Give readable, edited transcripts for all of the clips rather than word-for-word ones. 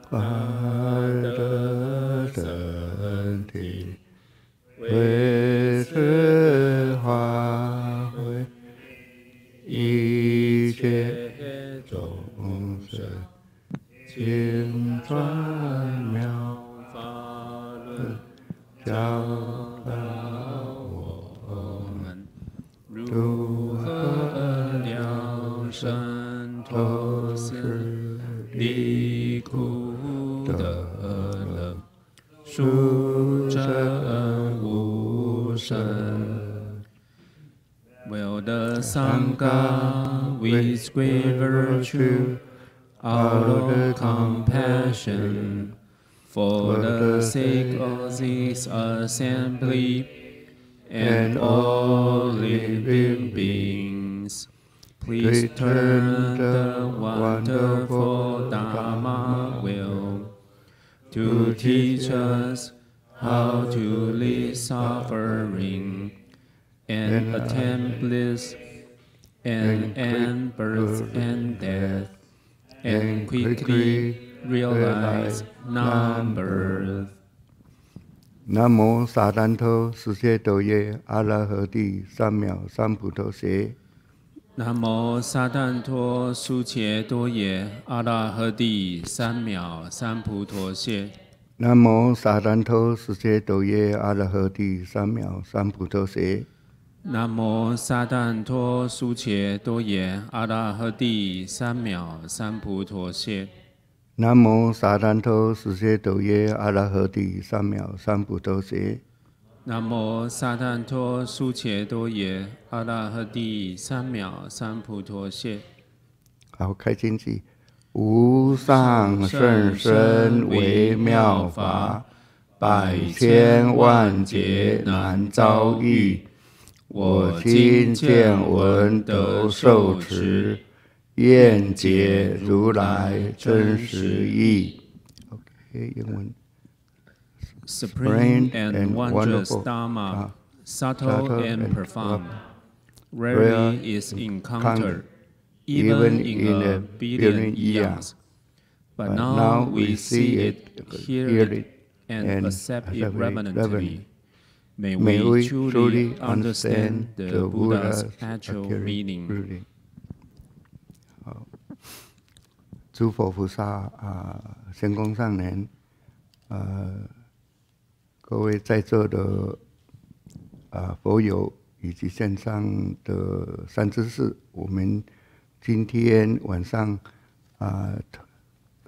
快乐身体，为此发挥一切众生经传妙法论，教导我们如何了生脱死离苦得乐，殊真无生。Will the Sangha with great virtue, out of compassion, for the sake of this assembly and all living beings, please turn the wonderful Dharma wheel to teach us how to lead suffering and attain bliss and end birth and death, and quickly realize non-birth. 南无萨旦陀斯揭多耶阿拉诃帝三藐三菩提舍。南无萨旦陀苏伽多耶阿拉诃帝三藐三菩提舍。南无萨旦陀斯揭多耶阿拉诃帝三藐三菩提舍。南无萨旦陀苏伽多耶阿拉诃帝三藐三菩提舍。南无萨旦陀斯揭多耶阿拉诃帝三藐三菩提舍。南无萨旦陀苏伽多耶阿拉诃帝三藐三菩提舍。好，开经偈。无上甚深微妙法，百千万劫难遭遇。我今见闻得受持，愿解如来真实义。OK， 英文。Supreme and wondrous Dharma, subtle and profound, rarely is encountered, even in a billion eons. But now we see it, hear it, and accept it reverently. May we truly understand the Buddha's actual meaning. 诸佛菩萨仙公上人，各位在座的佛友以及线上的善知识，我们今天晚上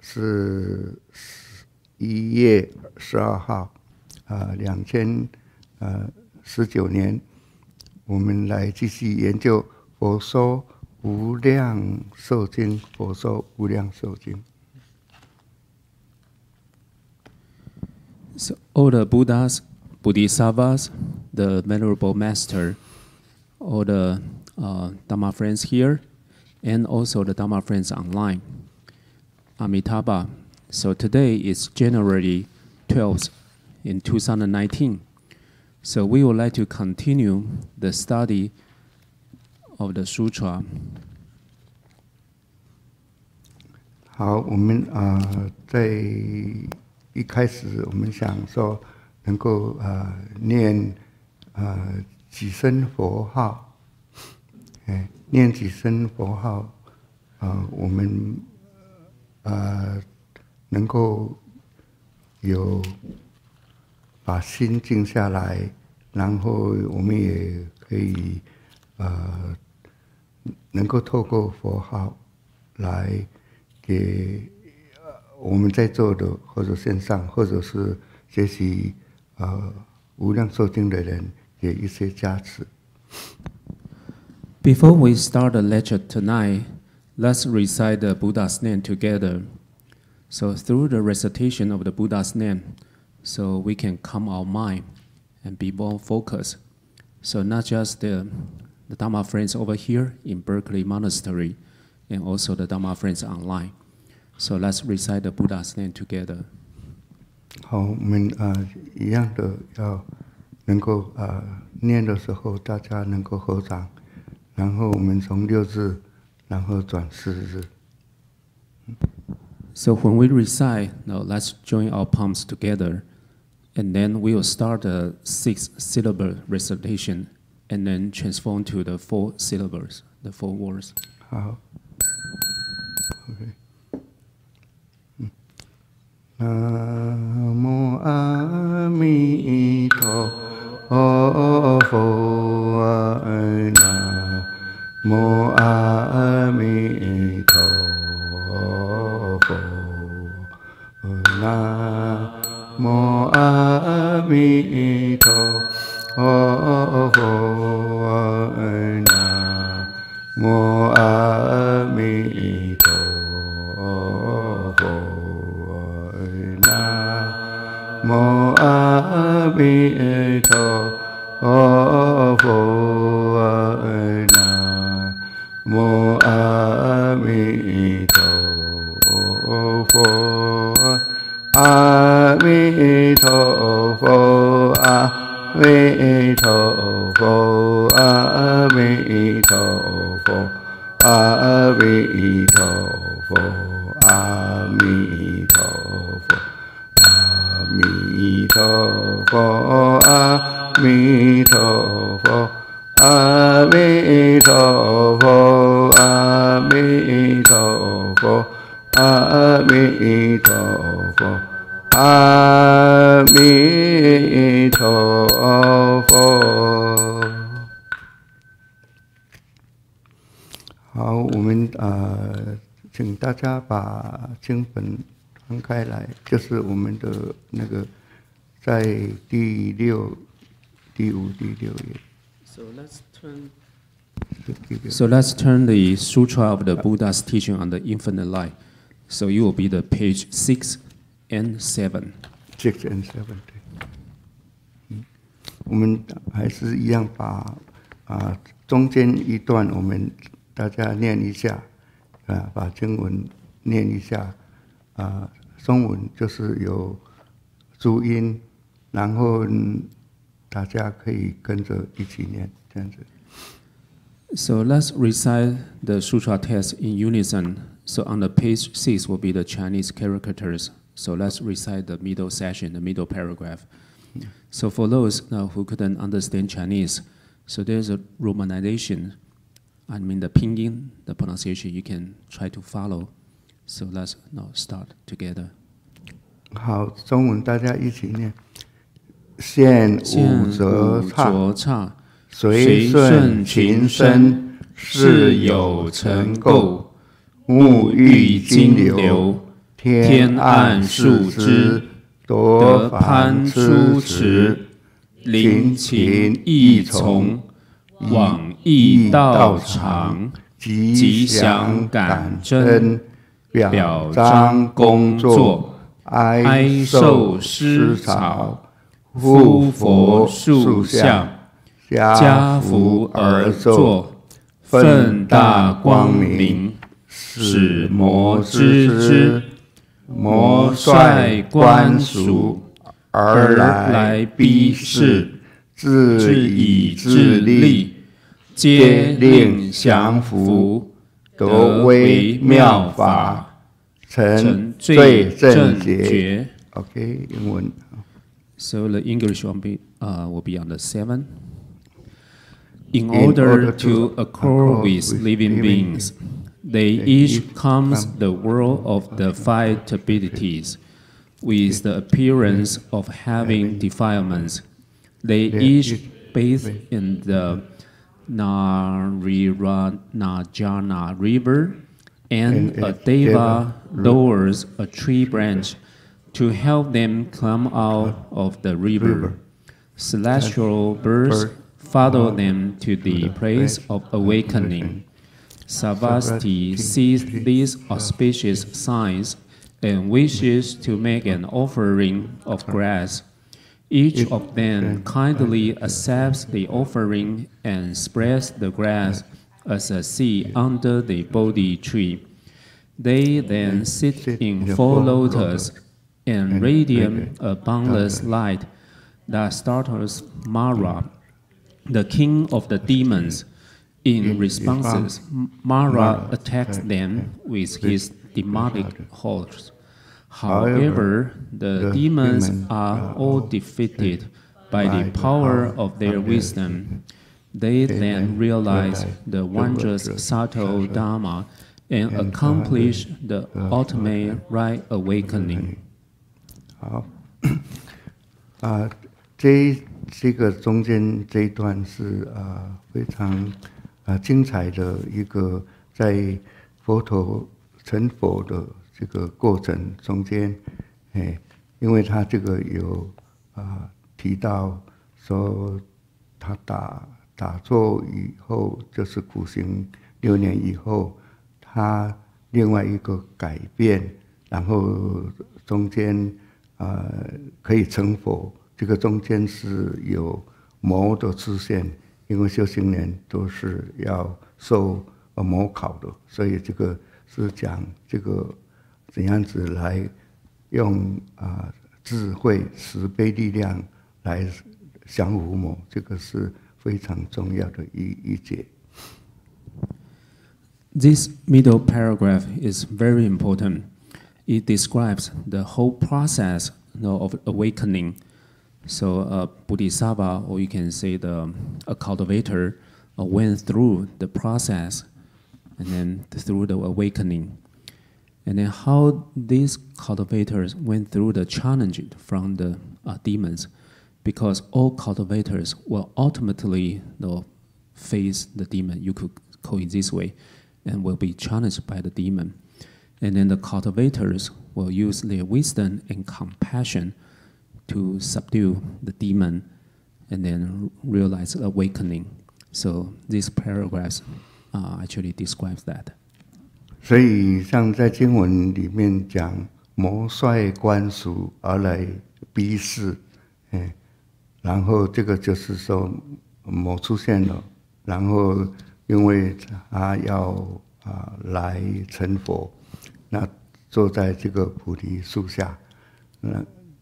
是1月12号，2019年，我们来继续研究《佛说无量寿经》。佛说无量寿经。So all the Buddhas, Bodhisattvas, the Venerable Master, all the Dhamma friends here, and also the Dhamma friends online. Amitabha. So today is January 12th in 2019. So we would like to continue the study of the sutra. 好，我们在一开始我们想说能够念几声佛号，念几声佛号，我们能够有把心静下来，然后我们也可以能够透过佛号来给我们在座的或者线上或者是学习无量寿经的人给一些加持。Before we start the lecture tonight, let's recite the Buddha's name together. So through the recitation of the Buddha's name, so we can calm our mind and be more focused. So not just the Dhamma friends over here in Berkeley Monastery, and also the Dhamma friends online. So let's recite the Buddha's name together. 好，我们一样的要能够念的时候，大家能够合掌，然后我们从6字，然后转4字。So when we recite, now let's join our palms together, and then we will start a 6-syllable recitation, and then transform to the 4 syllables, the 4 words. 好 ，OK。南无阿弥陀佛，南无阿弥陀佛，南无阿弥陀佛，南无阿弥陀佛。 南无阿弥陀佛，南无阿弥陀佛，阿弥陀佛，阿弥陀佛，阿弥陀佛，阿弥陀佛，阿弥陀佛。 阿弥陀佛，阿弥陀佛，阿弥陀佛，阿弥陀佛，阿弥陀佛，阿弥陀佛。好，我们请大家把经本 翻开来，就是我们的那个，在第6、第5、第6页。So let's turn the Sutra of the Buddha's teaching on the infinite life. So it will be the page 6 and 7. 6 and 7， 对。我们还是一样把中间一段我们大家念一下，把经文念一下，中文就是有注音，然后大家可以跟着一起念，这样子。So let's recite the sutra text in unison. So on the page 6 will be the Chinese characters. So let's recite the middle section, the middle paragraph. So for those who couldn't understand Chinese, so there's a romanization. I mean the pinyin, the pronunciation, you can try to follow. So let's now start together. 好，中文大家一起念。现五则刹，随顺群生，事有成垢。沐浴金流，天暗数之，夺攀出池，临禽异从，往诣道场，吉祥感真，表彰工作，哀受施草。 护佛树下，家福而坐，奋大光明，使魔知之。魔率官属而来逼视，自以自利，皆令降服，得为妙法，成最正觉。OK， 英文。 So the English will be on the 7. In order to accord with living beings, they each comes the world of the 5 abilities, with the appearance of having defilements. They each bathe in the Narirajana river, and a deva lowers a tree branch to help them climb out of the river. Celestial birds follow them to the place of awakening. Savasti sees these auspicious signs and wishes to make an offering of grass. Each of them kindly accepts the offering and spreads the grass as a seed under the Bodhi tree. They then sit in 4 lotus and radiate a boundless light that startles Mara, the king of the demons. In responses, Mara attacks them with his demonic hordes. However, the demons are all defeated by the power of their wisdom. They then realize the wondrous subtle Dharma and accomplish the ultimate right awakening. 好，这个中间这一段是非常精彩的一个在佛陀成佛的这个过程中间，因为他这个有提到说他打坐以后，就是苦行6年以后，他另外一个改变，然后中间可以成佛，这个中间是有魔的出现，因为修行人都是要受魔考的，所以这个是讲这个怎样子来用智慧慈悲力量来降伏魔，这个是非常重要的一节。This middle paragraph is very important. It describes the whole process of awakening. So a Bodhisattva, or you can say a cultivator, went through the process and then through the awakening. And then how these cultivators went through the challenge from the demons, because all cultivators will ultimately face the demon, you could call it this way, and will be challenged by the demon. And then the cultivators will use their wisdom and compassion to subdue the demon and then realize awakening. So these paragraphs actually describes that. 所以像在经文里面讲，魔率观属而来逼视，然后这个就是说魔出现了，然后因为他要来成佛，那坐在这个菩提树下，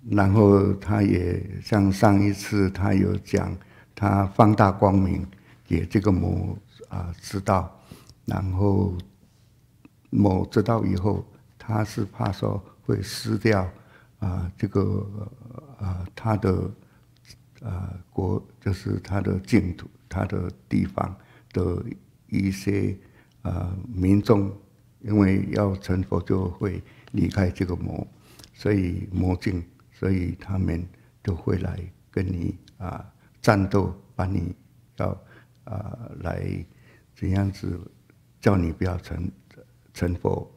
然后他也像上一次他有讲，他放大光明给这个魔知道，然后魔知道以后，他是怕说会失掉这个他的国，就是他的净土，他的地方的一些民众，因为要成佛就会离开这个魔，所以魔境，所以他们就会来跟你战斗，把你要来怎样子叫你不要成佛。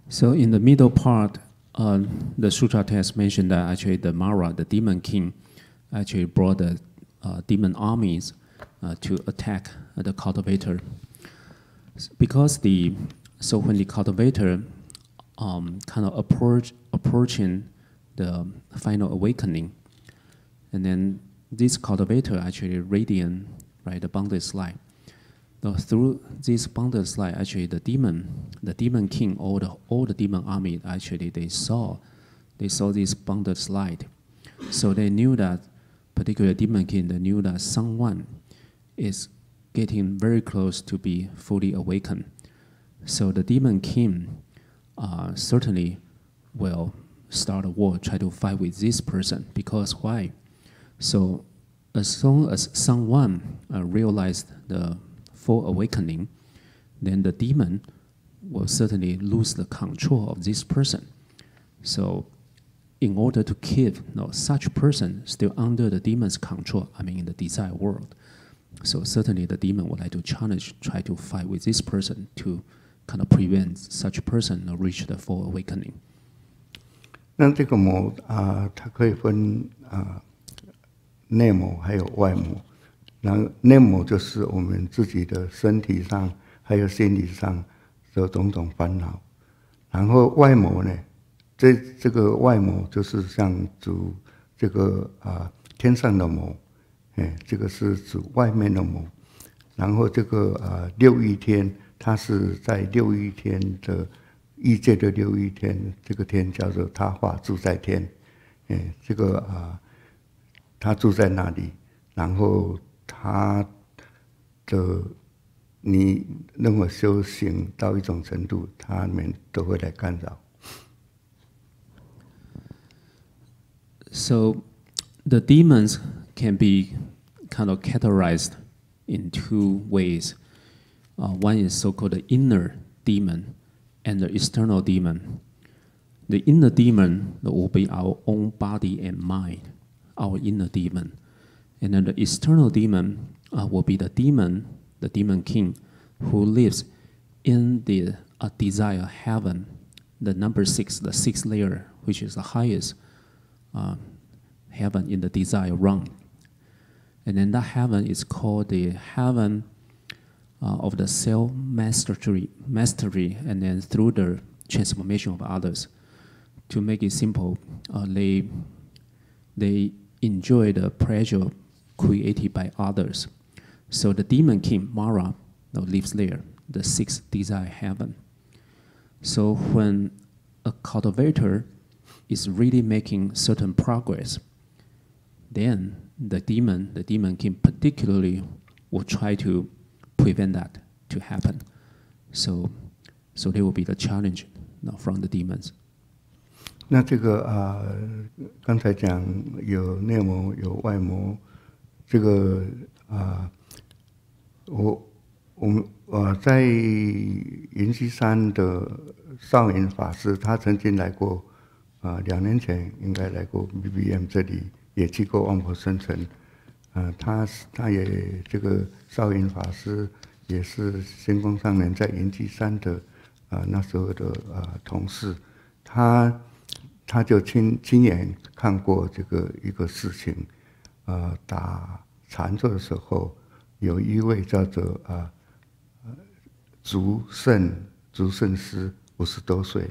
So in the middle part, the sutra text mentioned that actually the Mara, the demon king, actually brought the demon armies to attack the cultivator. Because when the cultivator kind of approaching the final awakening, and then this cultivator actually radiant, right, the boundless light. Now, through this boundless light, actually the demon king, all the demon army, actually they saw this boundless light, so they knew that particular demon king, they knew that someone is getting very close to be fully awakened. So the demon king certainly will start a war, try to fight with this person. Because why? So as soon as someone realized the full awakening, then the demon will certainly lose the control of this person. So in order to keep such person still under the demon's control, I mean in the desire world, so certainly the demon would like to challenge, try to fight with this person to kind of prevent such person to reach the full awakening. 那这个魔它可以分内魔还有外魔。然后内魔就是我们自己的身体上还有心理上的种种烦恼，然后外魔呢，这个外魔就是像主这个天上的魔，这个是指外面的魔。然后这个六欲天，它是在六欲天的欲界的六欲天，这个天叫做他化自在天，这个他住在那里，然后他的你任何修行到一种程度，他们都会来干扰。So the demons can be kind of categorized in two ways. One is so-called the inner demon and the external demon. The inner demon will be our own body and mind, our inner demon. And then the external demon will be the demon king, who lives in the desire heaven, the number 6, the 6th layer, which is the highest heaven in the desire realm. And then that heaven is called the heaven of the self-mastery, and then through the transformation of others. To make it simple, they enjoy the pleasure created by others. So the demon king, Mara, lives there, the 6th desire heaven. So when a cultivator is really making certain progress, then the demon king particularly will try to prevent that to happen. So there will be the challenge from the demons. 那这个刚才讲有内魔有外魔，这个我在云溪山的少云法师，他曾经来过，2年前应该来过 BBM 这里，也去过望婆生城，他也这个少云法师也是仙公上人在云溪山的那时候的同事，他就亲眼看过这个一个事情，打禅坐的时候，有一位叫做竹圣师50多岁。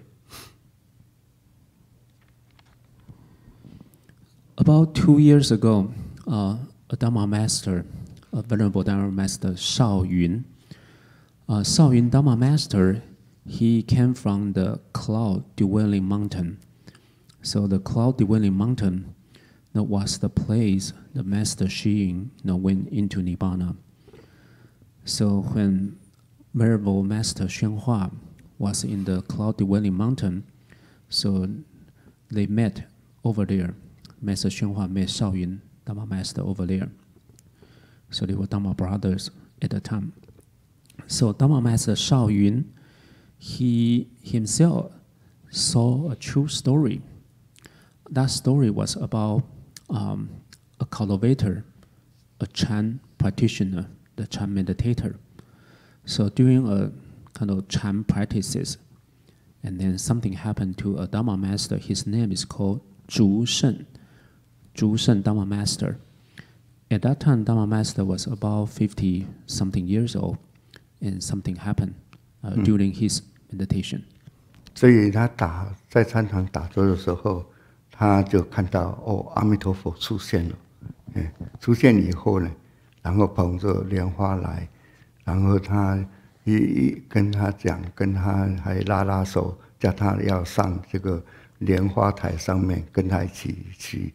About 2 years ago, a Dharma master, a venerable Dharma master, Shao Yun Dharma master, he came from the cloud dwelling mountain. So the cloud dwelling mountain was the place the master Shi went into Nibbana. So when venerable master Xuanhua was in the cloud dwelling mountain, so they met over there. Master Xuanhua met Shaoyun Dharma master over there. So they were Dharma brothers at the time. So Dharma master Shaoyun, he himself saw a true story. That story was about a cultivator, a Chan practitioner, the Chan meditator. So during a kind of Chan practices, and then something happened to a Dharma master. His name is called Zhu Shen Dharma master. At that time, Dharma master was about 50-something years old, and something happened during his meditation. 所以他在禅堂打坐的时候，他就看到阿弥陀佛出现了，出现以后呢，然后捧着莲花来，然后他跟他讲，跟他还拉手，叫他要上这个莲花台上面跟他一起去，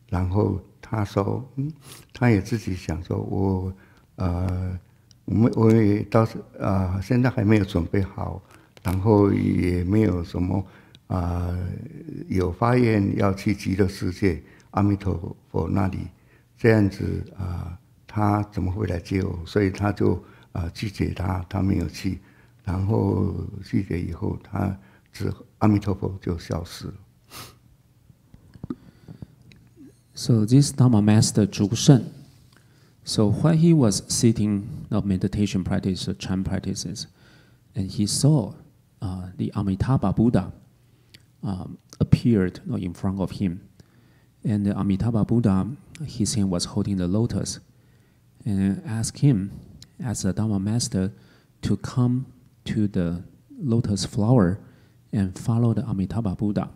然后他说，他也自己想说，我也现在还没有准备好，然后也没有什么有发愿要去极乐世界阿弥陀佛那里，这样子他怎么会来接我？所以他就拒绝他没有去，然后拒绝以后，阿弥陀佛就消失了。So this Dharma master Zhu Shen, so while he was sitting of meditation practice, Chan practices, and he saw the Amitabha Buddha appeared in front of him. And the Amitabha Buddha, his hand was holding the lotus, and asked him, as a Dharma master, to come to the lotus flower and follow the Amitabha Buddha.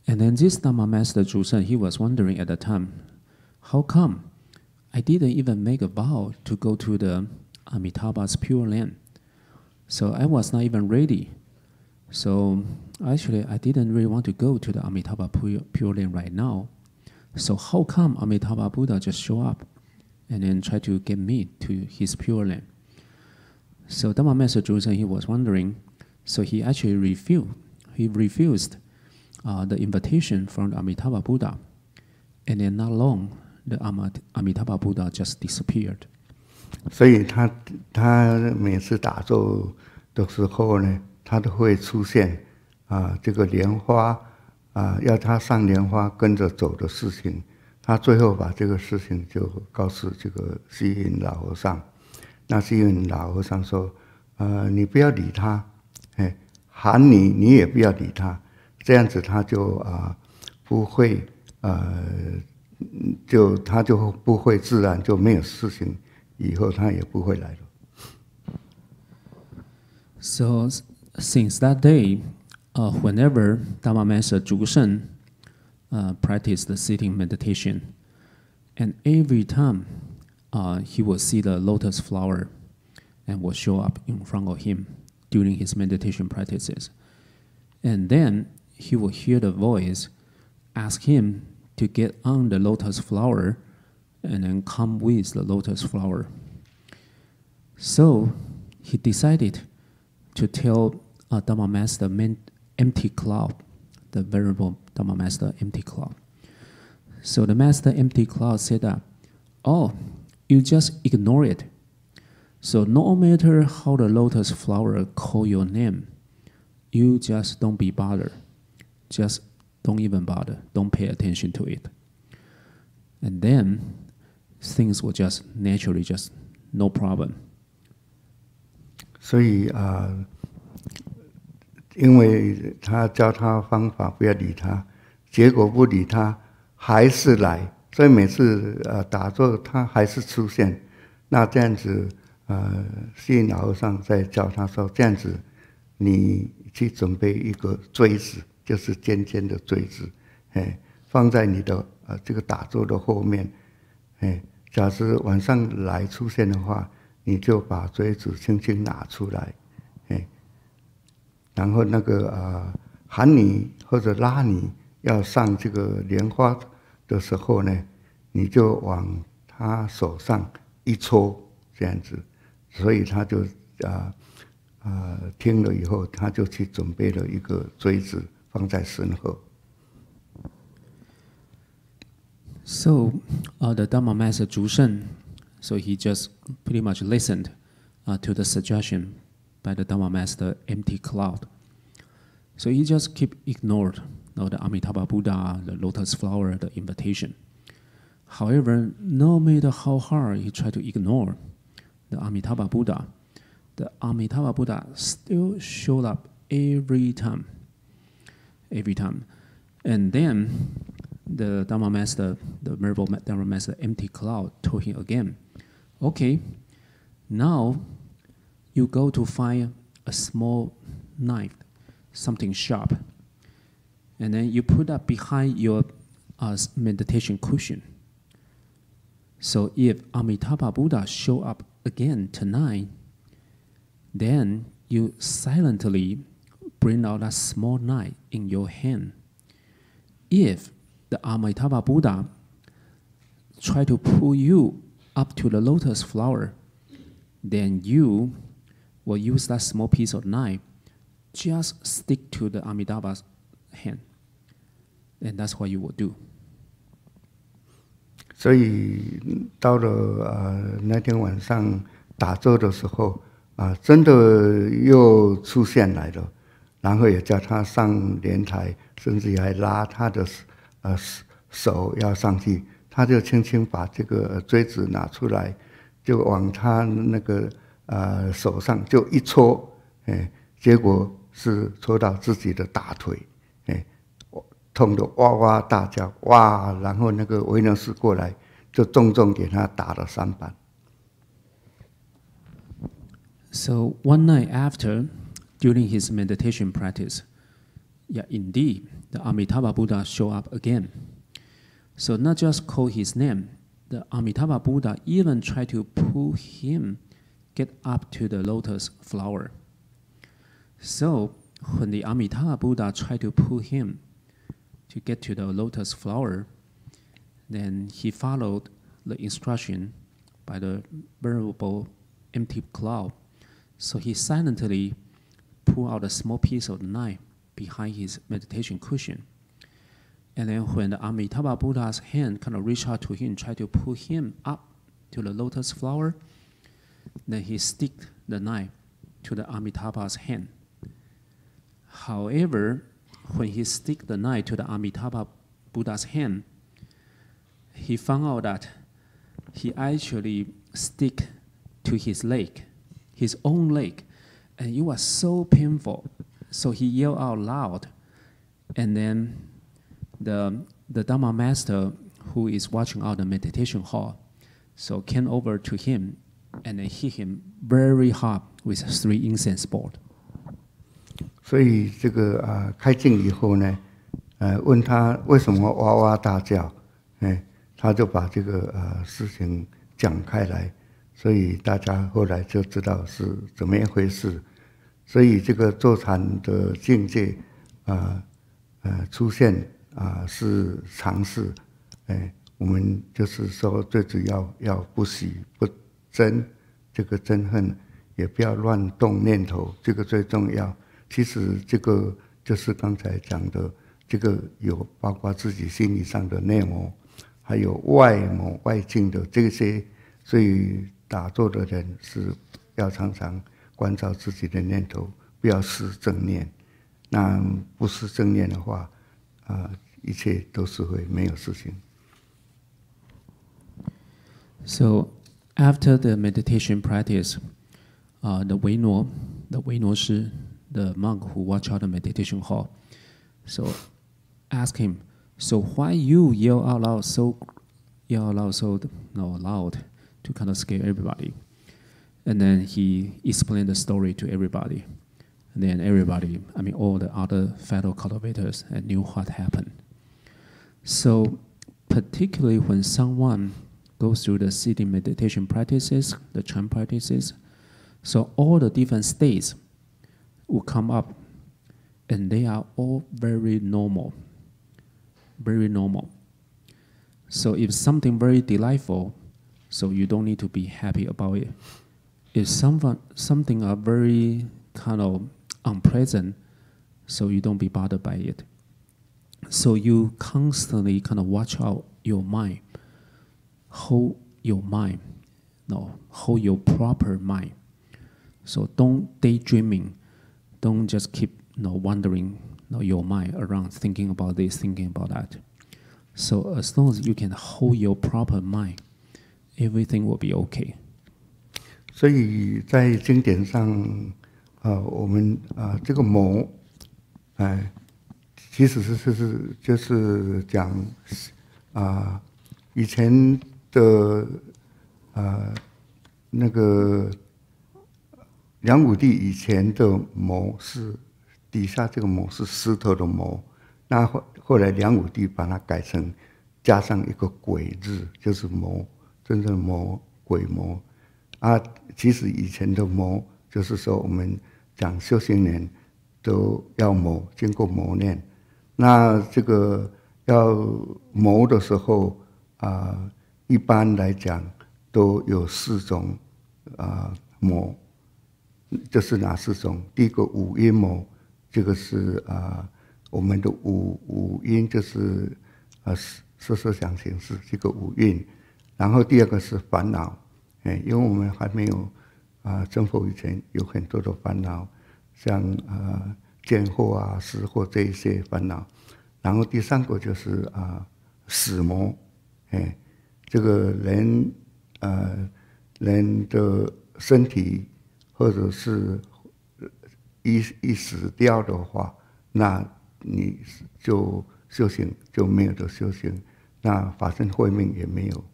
And then this Dharma master Zhu Shen, he was wondering at the time, how come I didn't even make a vow to go to the Amitabha's pure land? So I was not even ready. So actually, I didn't really want to go to the Amitabha pure land right now. So how come Amitabha Buddha just show up and then try to get me to his pure land? So Dharma Master Josen, he was wondering, so he actually refused the invitation from the Amitabha Buddha, and then not long, the Amitabha Buddha just disappeared. 所以他每次打坐的时候呢，他都会出现这个莲花要他上莲花跟着走的事情，他最后把这个事情就告诉这个虚云老和尚。那虚云老和尚说，你不要理他，喊你也不要理他，这样子他就不会他就不会自然就没有事情，以后他也不会来了。So since that day, whenever Dharma Master Josen practiced the sitting meditation, and every time he would see the lotus flower and would show up in front of him during his meditation practices. And then he would hear the voice ask him to get on the lotus flower and then come with the lotus flower. So he decided to tell Dharma Master empty cloud, the venerable Dharma Master empty cloud. So the Master empty cloud said that, oh, you just ignore it. So no matter how the lotus flower call your name, you just don't be bothered. Just don't even bother. Don't pay attention to it. And then things will just naturally just no problem. 所以因为他教他方法不要理他，结果不理他还是来，所以每次打坐他还是出现。那这样子虚云老和尚在教他说，这样子你去准备一个锥子，就是尖尖的锥子，放在你的这个打坐的后面，假设晚上来出现的话，你就把锥子轻轻拿出来，然后那个喊你或者拉你要上这个莲花的时候呢，你就往他手上一戳，这样子，所以他就听了以后，他就去准备了一个锥子放在身后。So the Dharma Master Josen, so he just pretty much listened to the suggestion by the Dharma Master empty cloud. So he just ignored the Amitabha Buddha, the lotus flower, the invitation. However, no matter how hard he tried to ignore the Amitabha Buddha still showed up every time. And then the Dharma Master, the venerable Dharma Master empty cloud told him again, okay, now you go to find a small knife, something sharp, and then you put that behind your meditation cushion. So if Amitabha Buddha show up again tonight, then you silently bring out that small knife in your hand. If the Amitabha Buddha try to pull you up to the lotus flower, then you will use that small piece of knife, just stick to the Amitabha's hand. And that's what you will do. 所以到了那天晚上打坐的时候真的又出现来了，然后也叫他上莲台，甚至还拉他的手要上去，他就轻轻把这个锥子拿出来，就往他那个手上就一戳，结果是戳到自己的大腿，痛得哇哇大叫，哇！然后那个维能师过来，就重重给他打了3板。So one night after, during his meditation practice, yeah, indeed, the Amitabha Buddha showed up again. So not just call his name, the Amitabha Buddha even tried to pull him get up to the lotus flower. So when the Amitabha Buddha tried to pull him to get to the lotus flower, then he followed the instruction by the venerable empty cloud. So he silently pulled out a small piece of the knife behind his meditation cushion. And then when the Amitabha Buddha's hand kind of reached out to him, tried to pull him up to the lotus flower, then he stick the knife to the Amitabha's hand. However, when he stick the knife to the Amitabha Buddha's hand, he found out that he actually stick to his leg, his own leg, and it was so painful. So he yelled out loud, and then the Dharma master who is watching out the meditation hall, so came over to him and then hit him very hard with 3 incense board. 所以这个开镜以后呢，问他为什么哇哇大叫，他就把这个事情讲开来，所以大家后来就知道是怎么一回事。所以这个坐禅的境界出现是常事，我们就是说最主要不喜不憎，这个憎恨也不要乱动念头，这个最重要。其实这个就是刚才讲的，这个有包括自己心理上的内魔，还有外魔外境的这些，所以打坐的人是要常常关照自己的念头，不要失正念。那不失正念的话，一切都是会没有事情。So after the meditation practice, the Wei Shi, the monk who watched out the meditation hall, so asked him, so why you yell out loud so loud to kind of scare everybody? And then he explained the story to everybody. And then everybody, all the other fellow cultivators knew what happened. So particularly when someone goes through the sitting meditation practices, the Chan practices, so all the different states will come up, and they are all very normal, very normal. So if something very delightful, so you don't need to be happy about it. If something are very kind of unpleasant, so you don't be bothered by it. So you constantly kind of watch out your mind, hold your mind, hold your proper mind. So don't daydreaming, don't just keep wandering your mind around thinking about this, thinking about that. So as long as you can hold your proper mind, everything will be okay. 所以在经典上，我们这个魔，其实就是讲以前的那个梁武帝以前的魔是底下这个魔是石头的魔，那后来梁武帝把它改成加上一个鬼字，就是魔，真正魔鬼魔其实以前的魔就是说我们讲修行人都要磨，经过磨练。那这个要磨的时候一般来讲都有4种磨，这是哪4种？第一个五阴磨，这个是我们的五阴，就是色受想行识这个五蕴。然后第二个是烦恼，因为我们还没有成佛以前有很多的烦恼，像见惑识惑这一些烦恼。然后第3个就是死魔，这个人的身体或者是一死掉的话，那你就修行就没有的修行，那法身慧命也没有。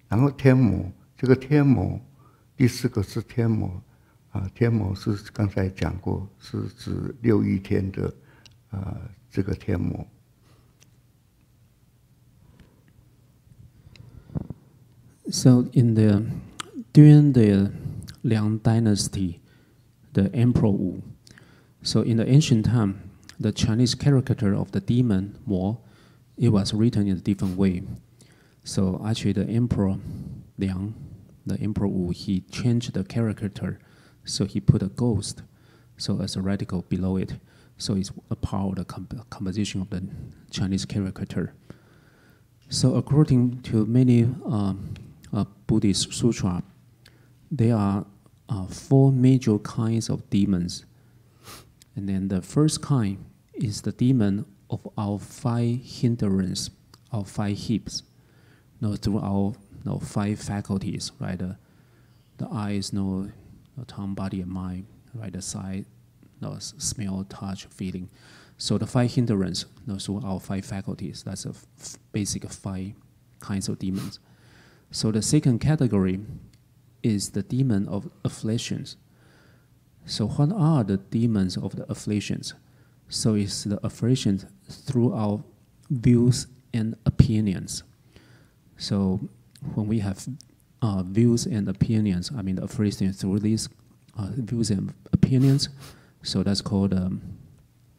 然后天魔，这个天魔第4个是天魔天魔是刚才讲过，是指6欲天的这个天魔。So during the Liang Dynasty, the Emperor Wu. So in the ancient time, the Chinese caricature of the demon Mo, it was written in a different way. So actually, the Emperor Liang, the Emperor Wu, he changed the caricature So he put a ghost, so as a radical below it. So it's a part of the composition of the Chinese caricature. So according to many Buddhist sutra, there are 4 major kinds of demons. And then the first kind is the demon of our 5 hindrance, our 5 hips, through our 5 faculties, right? The eyes, tongue, body, and mind, right? The sight, smell, touch, feeling. So the 5 hindrance, through our 5 faculties. That's a basic 5 kinds of demons. So the second category is the demon of afflictions. So what are the demons of the afflictions? So it's the afflictions through our views and opinions. So when we have views and opinions, I mean the affliction through these views and opinions, so that's called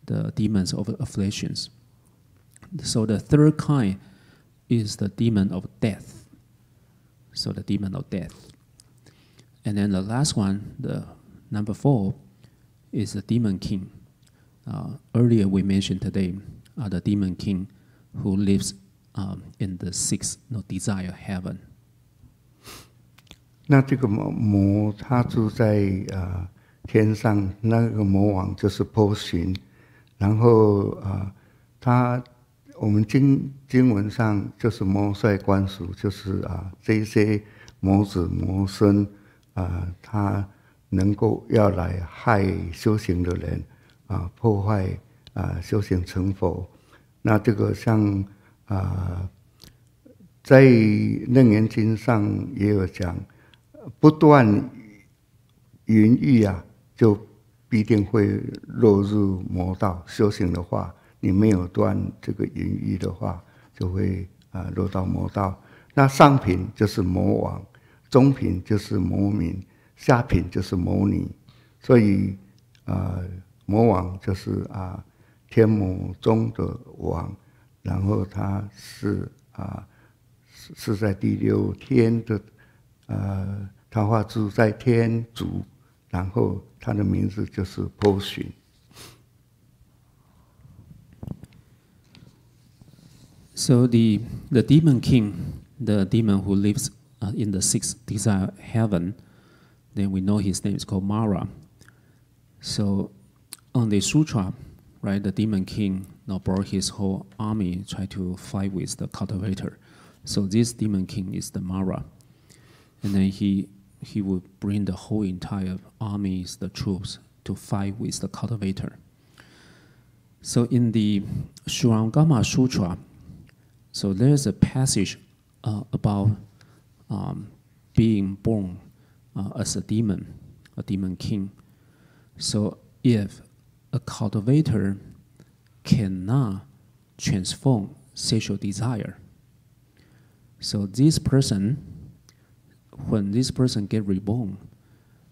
the demons of afflictions. So the third kind is the demon of death. So the demon of death. And then the last one, the number 4, is the demon king. Earlier we mentioned today the demon king who lives in the 6th desire heaven. 那这个魔他住在天上，那个魔王就是波旬，然后我们经文上就是魔帅官属，就是这一些魔子魔孙他能够要来害修行的人破坏修行成佛。那这个像在楞严经上也有讲，不断淫欲就必定会落入魔道。修行的话，你没有断这个淫欲的话，就会落到魔道。那上品就是魔王，中品就是魔民，下品就是魔女。所以魔王就是天魔中的王，然后他是在第6天的他化住在天竺，然后他的名字就是波旬。So the demon king, the demon who lives in the 6th desire heaven, then we know his name is called Mara. So on the sutra, right, the demon king brought his whole army, try to fight with the cultivator. So this demon king is the Mara. And then he would bring the whole entire armies, the troops, to fight with the cultivator. So in the Shurangama Sutra, so there's a passage about being born as a demon king. So if a cultivator cannot transform sexual desire, so this person, when this person get reborn,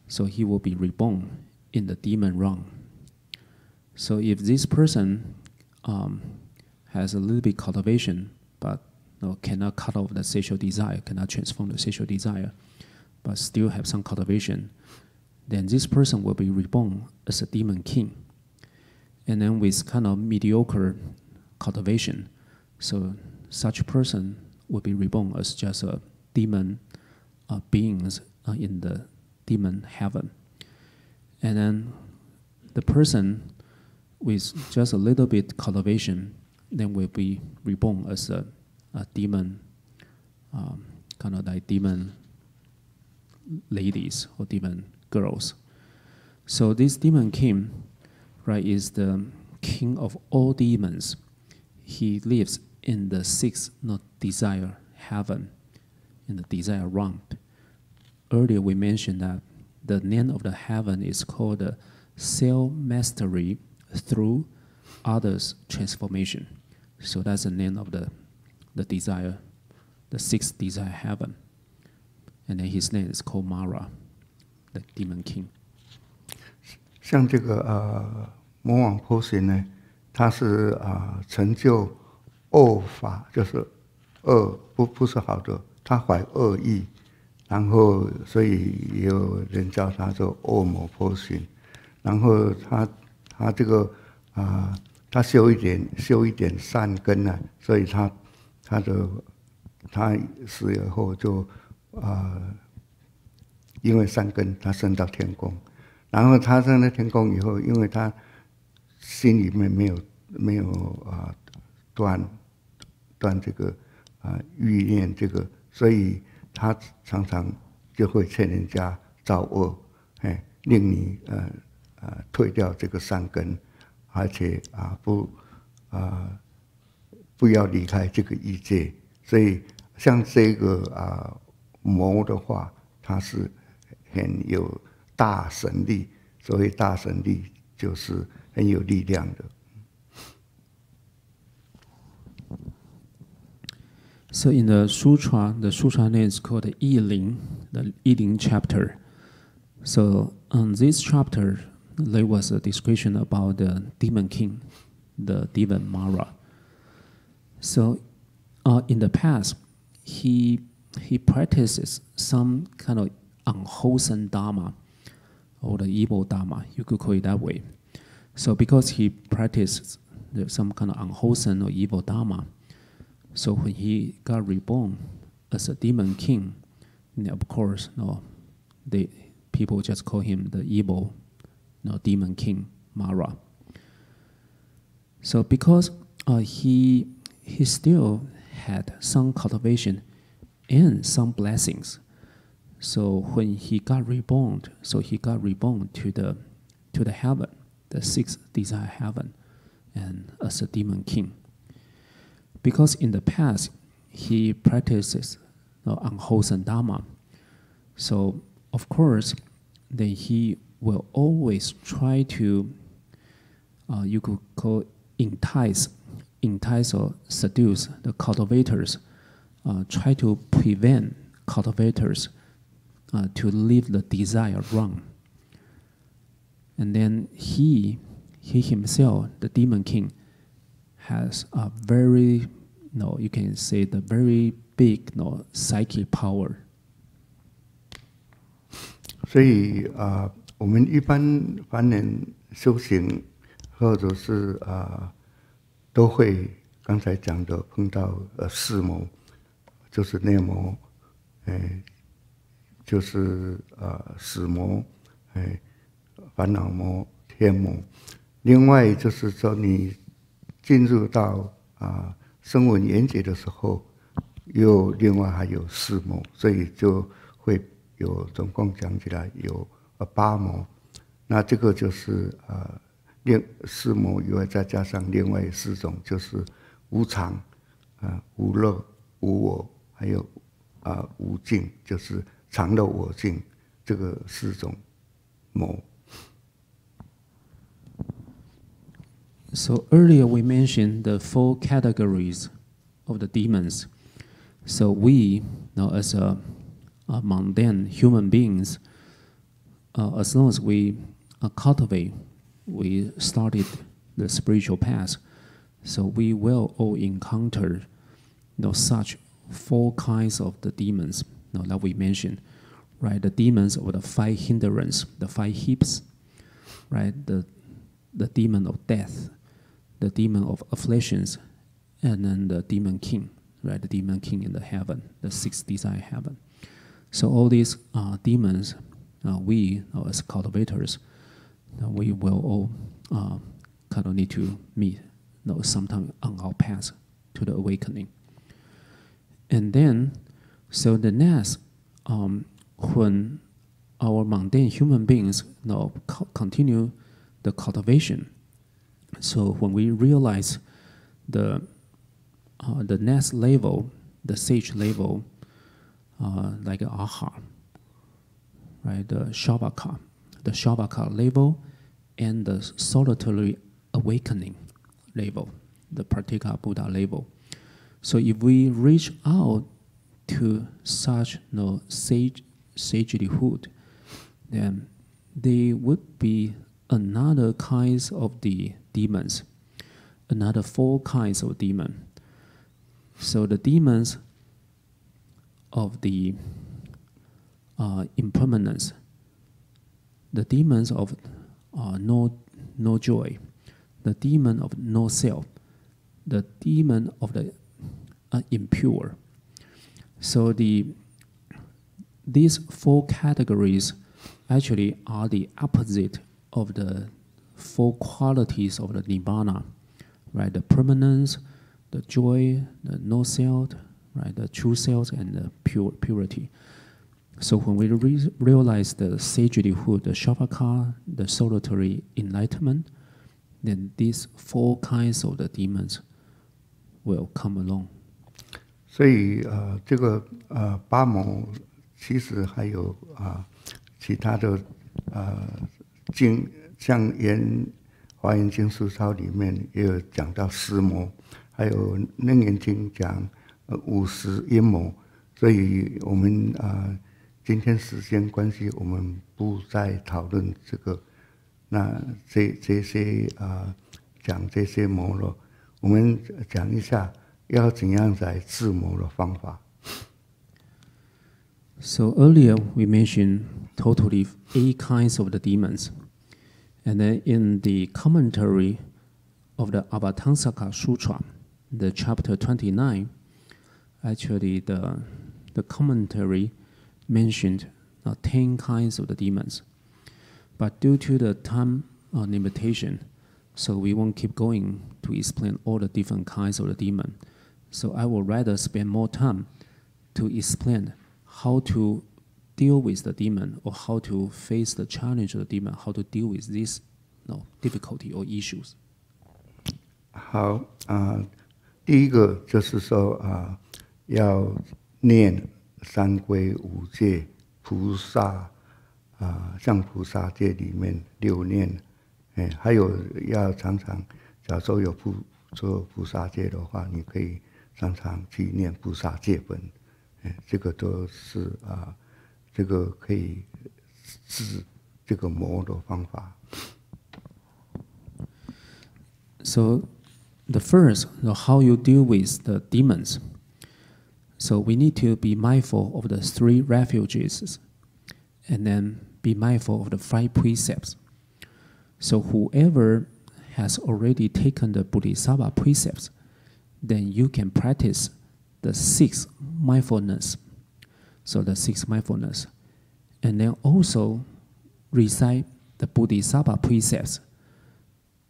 so he will be reborn in the demon realm. So if this person has a little bit cultivation, but cannot cut off the sexual desire, cannot transform the sexual desire, but still have some cultivation, then this person will be reborn as a demon king. And then with kind of mediocre cultivation, so such person will be reborn as just a demon beings in the demon heaven. And then the person with just a little bit cultivation then will be reborn as a demon, kind of like demon ladies or demon girls. So this demon king, right, is the king of all demons. He lives in the 6th desire heaven, in the desire realm. Earlier we mentioned that the name of the heaven is called the self-mastery through others' transformation. So that's the name of the desire, the 6th desire heaven. And then his name is called Mara, the demon king. 像这个魔王波旬呢，他是成就恶法，就是恶不是好的，他怀恶意，然后所以也有人叫他做恶魔波旬。然后他这个他修一点善根呢，所以他死以后就因为善根他升到天宫，然后他升到天宫以后，因为他心里面没有断这个欲念这个，所以他常常就会劝人家造恶，令你退掉这个善根，而且不要离开这个欲界。所以像这个魔的话，它是很有大神力，所谓大神力就是很有力量的。So in the sutra name is called the Yiling, the Yiling chapter. So on this chapter, there was a description about the demon king, the demon Mara. So in the past, he practices some kind of unwholesome dharma, or the evil dharma, you could call it that way. So because he practiced some kind of unwholesome or evil dharma, so when he got reborn as a demon king, of course, people just call him the evil demon king, Mara. So because he still had some cultivation and some blessings, so when he got reborn, to the heaven, the sixth desire heaven, and as a demon king. Because in the past he practices unwholesome dharma, so of course then he will always try to, you could call entice or seduce the cultivators, try to prevent cultivators to leave the desire wrong. And then he himself, the demon king, has a very, you can say the very big, psychic power. 所以我们一般凡人修行，或者是都会刚才讲的碰到四魔，就是内魔，就是死魔，烦恼魔、天魔。另外就是说你进入到声闻缘觉的时候，又另外还有四魔，所以就会有总共讲起来有八魔。那这个就是四魔以外，再加上另外四种，就是无常、无乐、无我，还有无尽，就是常乐我净，这个四种魔。So earlier we mentioned the 4 categories of the demons. So we, as a mundane human beings, as long as we cultivate, we started the spiritual path, so we will all encounter such 4 kinds of the demons that we mentioned, right? The demons of the 5 hindrance, the 5 hips, right? The demon of death, the demon of afflictions, and then the demon king, right? The demon king in the heaven, the 6th desire heaven. So all these demons, we as cultivators, we will all kind of need to meet sometime on our path to the awakening. And then, so the next, when our mundane human beings continue the cultivation, so when we realize the next level, the sage level, like aha, right, the Shavaka level, and the solitary awakening level, the Pratyeka Buddha level. So if we reach out to such sagehood, then they would be another kinds of the demons, another 4 kinds of demon. So the demons of the impermanence, the demons of no joy, the demon of no self, the demon of the impure. So these four categories actually are the opposite of the four qualities of the Nibbana, right? The permanence, the joy, the no self, right? The true self, and the purity. So when we realize the sagehood, the Shavaka, the solitary enlightenment, then these four kinds of the demons will come along. 所以这个八摩其实还有其他的经，像华严经书抄里面也有讲到十魔，还有楞严经讲50阴魔，所以我们今天时间关系，我们不再讨论这个。那这些讲这些魔了，我们讲一下要怎样来治魔的方法。So earlier we mentioned totally 8 kinds of the demons, and then in the commentary of the Avatamsaka Sutra, the chapter 29, actually the commentary mentioned 10 kinds of the demons. But due to the time limitation, so we won't keep going to explain all the different kinds of the demon. So I will rather spend more time to explain how to deal with the demon, or how to face the challenge of the demon, how to deal with this difficulty or issues. 好第一个就是说要念三归五戒菩萨像菩萨戒里面6念，还有要常常，假如说有做菩萨戒的话，你可以常常去念菩萨戒本，这个都是这个可以治这个魔的方法。So the first, how you deal with the demons. So we need to be mindful of the 3 refuges, and then be mindful of the 5 precepts. So whoever has already taken the Bodhisattva precepts, then you can practice the 6 mindfulness. So the 6 mindfulness. And then also recite the Bodhisattva precepts.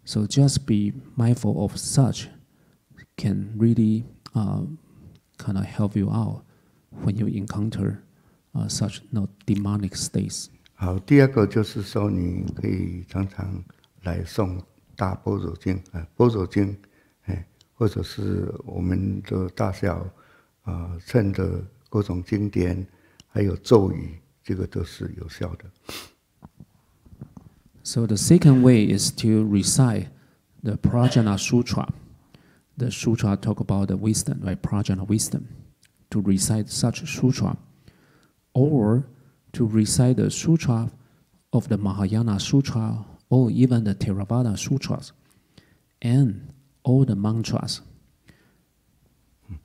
So just be mindful of such can really kind of help you out when you encounter such demonic states. 好，第二个就是说，你可以常常来诵大般若经，般若经，或者是我们的大小乘的各种经典，还有咒语，这个都是有效的。So the second way is to recite the Prajna Sutra. The sutra talk about the wisdom, right? Prajna wisdom. To recite such sutra, or to recite the sutra of the Mahayana Sutra, or even the Theravada Sutras, and all the mantras.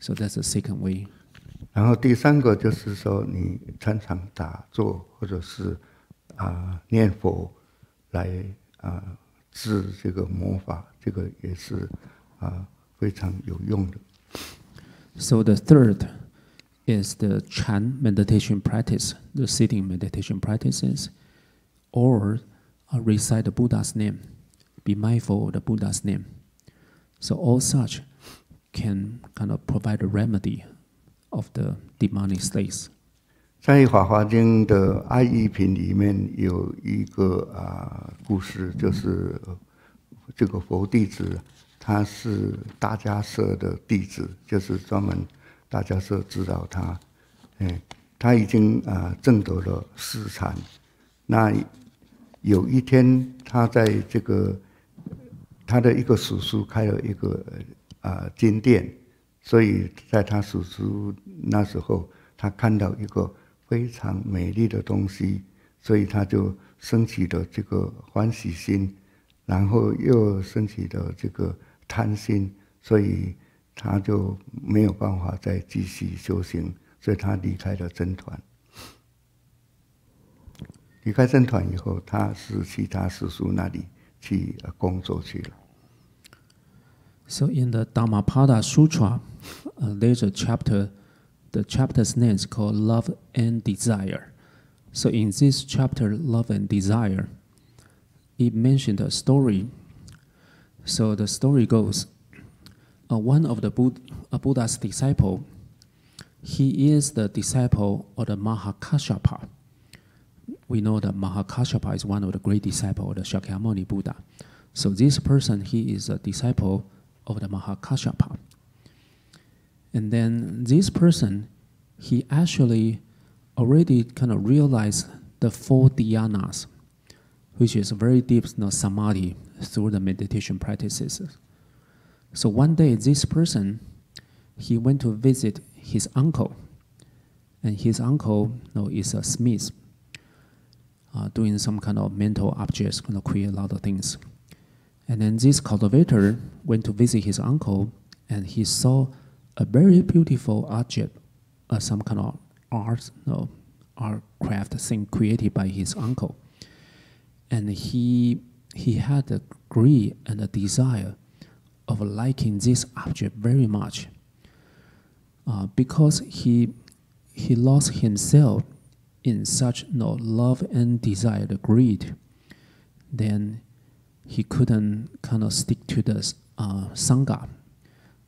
So that's the second way. 然后第三个就是说，你常常打坐或者是念佛来治这个魔法，这个也是非常有用的。So the third is the Chan meditation practice, the sitting meditation practices, or recite the Buddha's name, be mindful of the Buddha's name. So all such can kind of provide a remedy of the demonic states. 在《法华经》的爱意品里面有一个故事，就是这个佛弟子，他是大迦叶的弟子，就是专门大迦叶指导他，他已经证得了4禅。那有一天，他在这个他的一个叔叔开了一个金店，所以在他叔叔那时候，他看到一个非常美丽的东西，所以他就升起了这个欢喜心，然后又升起了这个贪心，所以他就没有办法再继续修行，所以他离开了僧团。离开僧团以后，他是去他师叔那里去工作去了。So in the Dhammapada Sutra, there's a chapter. The chapter's name is called Love and Desire. So in this chapter, Love and Desire, it mentioned a story. So the story goes, one of the Buddha's disciple, he is the disciple of the Mahakāssyapa. We know that Mahakāssyapa is one of the great disciples of the Shakyamuni Buddha. So this person, he is a disciple of the Mahakāssyapa. And then this person, he actually already kind of realized the 4 dhyanas, which is very deep samadhi through the meditation practices. So one day, this person, he went to visit his uncle. And his uncle is a smith, doing some kind of mental objects, create a lot of things. And then this cultivator went to visit his uncle, and he saw a very beautiful object, some kind of art, art craft thing created by his uncle. And he had a greed and a desire of liking this object very much, because he lost himself in such love and desire, the greed. Then he couldn't kind of stick to the sangha.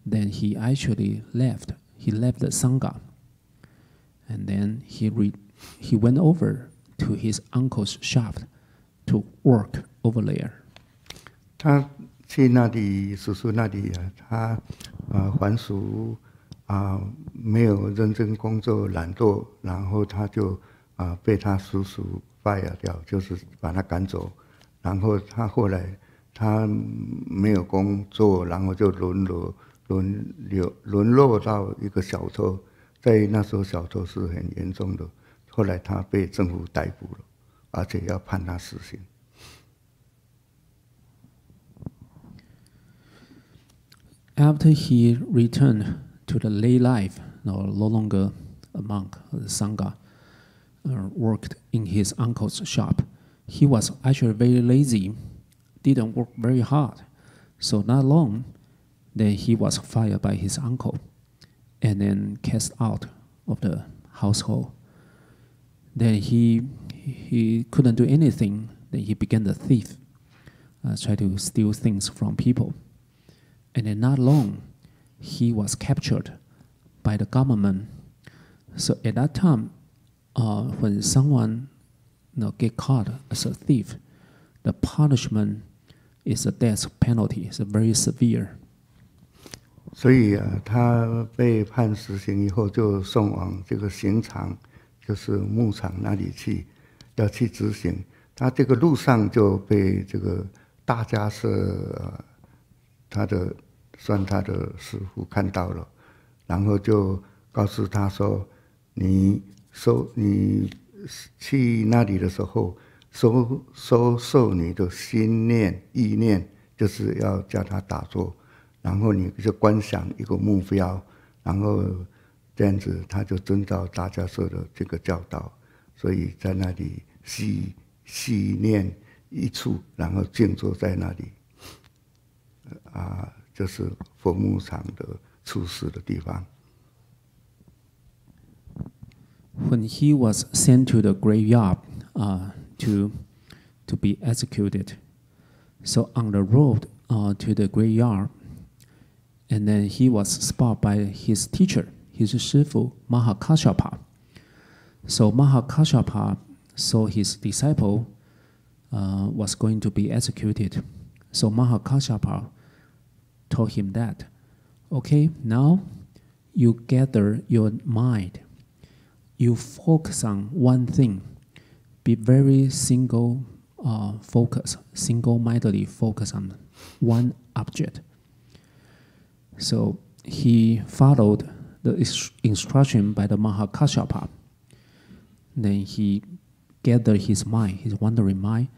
Then he actually left. He left the sangha, and then he went over to his uncle's shop to work over there. 他去那里叔叔那里他还俗没有认真工作，懒惰，然后他就被他叔叔 fire 掉，就是把他赶走。然后他后来他没有工作，然后就沦落到一个小偷，在那时候小偷是很严重的。后来他被政府逮捕了，而且要判他死刑。After he returned to the lay life, no longer a monk or the sangha, worked in his uncle's shop. He was actually very lazy, didn't work very hard. So not long, then he was fired by his uncle and then cast out of the household. Then he couldn't do anything. Then he became the thief, try to steal things from people. And then not long, he was captured by the government. So at that time, when someone get caught as a thief, the punishment is a death penalty. It's very severe. 所以他被判死刑以后，就送往这个刑场，就是牧场那里去，要去执行。他这个路上就被这个大家社他的师傅看到了，然后就告诉他说：“你去那里的时候，收你的心念意念，就是要叫他打坐，然后你就观想一个目标，然后这样子他就遵照大家说的这个教导，所以在那里细念一处，然后静坐在那里，就是佛牧场的出世的地方。” When he was sent to the graveyard to be executed, so on the road to the graveyard, and then he was spotted by his teacher, his shifu Mahakāssyapa. So Mahakāssyapa saw his disciple was going to be executed. So Mahakāssyapa told him that, okay, now you gather your mind. You focus on one thing. Be very single-mindedly focus on one object. So he followed the instruction by the Mahakāssyapa. Then he gathered his mind, his wandering mind,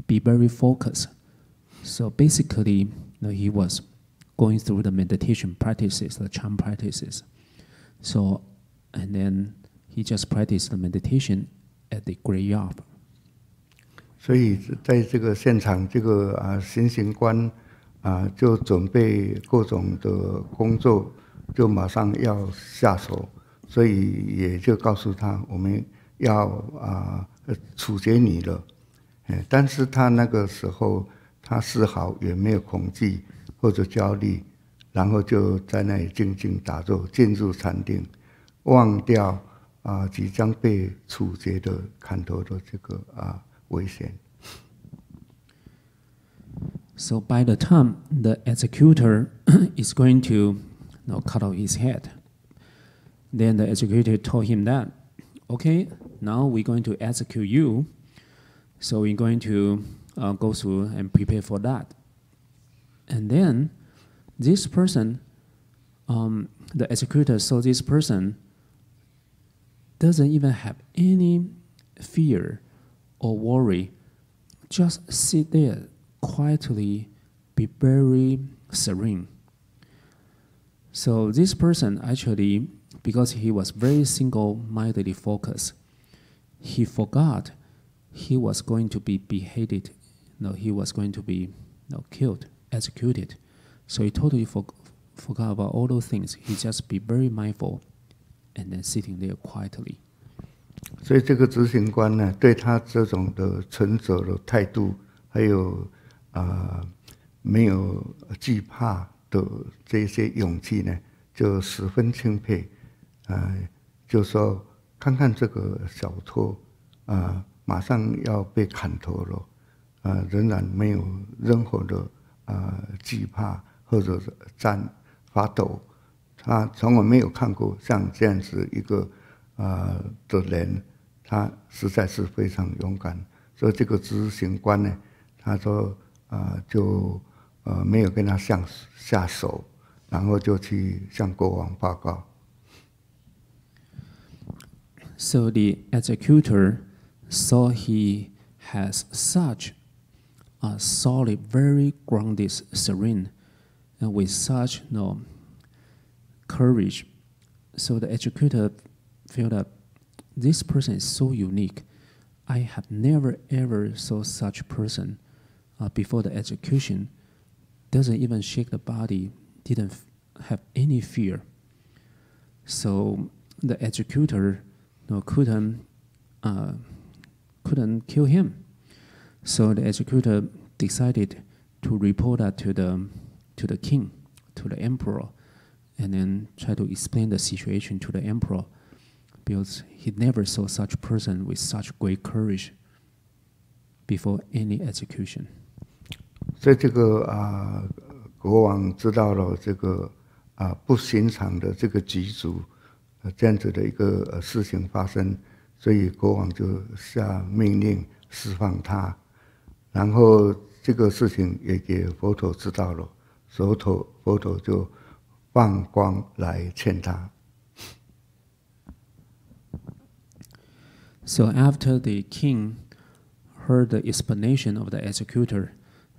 be very focused. So basically, he was going through the meditation practices, the chant practices. And then he just practiced the meditation at the graveyard. 所以在这个现场，这个行刑官就准备各种的工作，就马上要下手，所以也就告诉他，我们要处决你了。但是他那个时候，他丝毫也没有恐惧或者焦虑，然后就在那里静静打坐，进入禅定，忘掉即将被处决的砍头的这个危险。So by the time the executor is going to cut off his head, then the executor told him that, okay, now we're going to execute you, so we're going to go through and prepare for that. And then this person, the executor saw this person doesn't even have any fear or worry, just sit there quietly, be very serene. So this person actually, because he was very single-mindedly focused, he forgot he was going to be beheaded. No, he was going to be killed, executed. So he totally forgot about all those things. He just be very mindful, and then sitting there quietly. 所以这个执行官呢，对他这种的存者的态度，还有没有惧怕的这些勇气呢，就十分钦佩。就说看看这个小偷马上要被砍头了，仍然没有任何的惧怕或者发抖。他从来没有看过像这样子一个的人，他实在是非常勇敢。所以这个执行官呢，他说就没有跟他下手，然后就去向国王报告。So the executor saw he has such a solid, very grounded, serene, and with such courage. So the executor felt that this person is so unique. I have never ever saw such person before the execution. Doesn't even shake the body, didn't have any fear. So the executor couldn't kill him. So the executor decided to report that to the king, to the emperor, and then try to explain the situation to the emperor, because he never saw such person with such great courage before any execution. 所以这个国王知道了这个不寻常的这个局族这样子的一个事情发生，所以国王就下命令释放他，然后这个事情也给佛陀知道了，佛陀就放光来劝他。So after the king heard the explanation of the executor,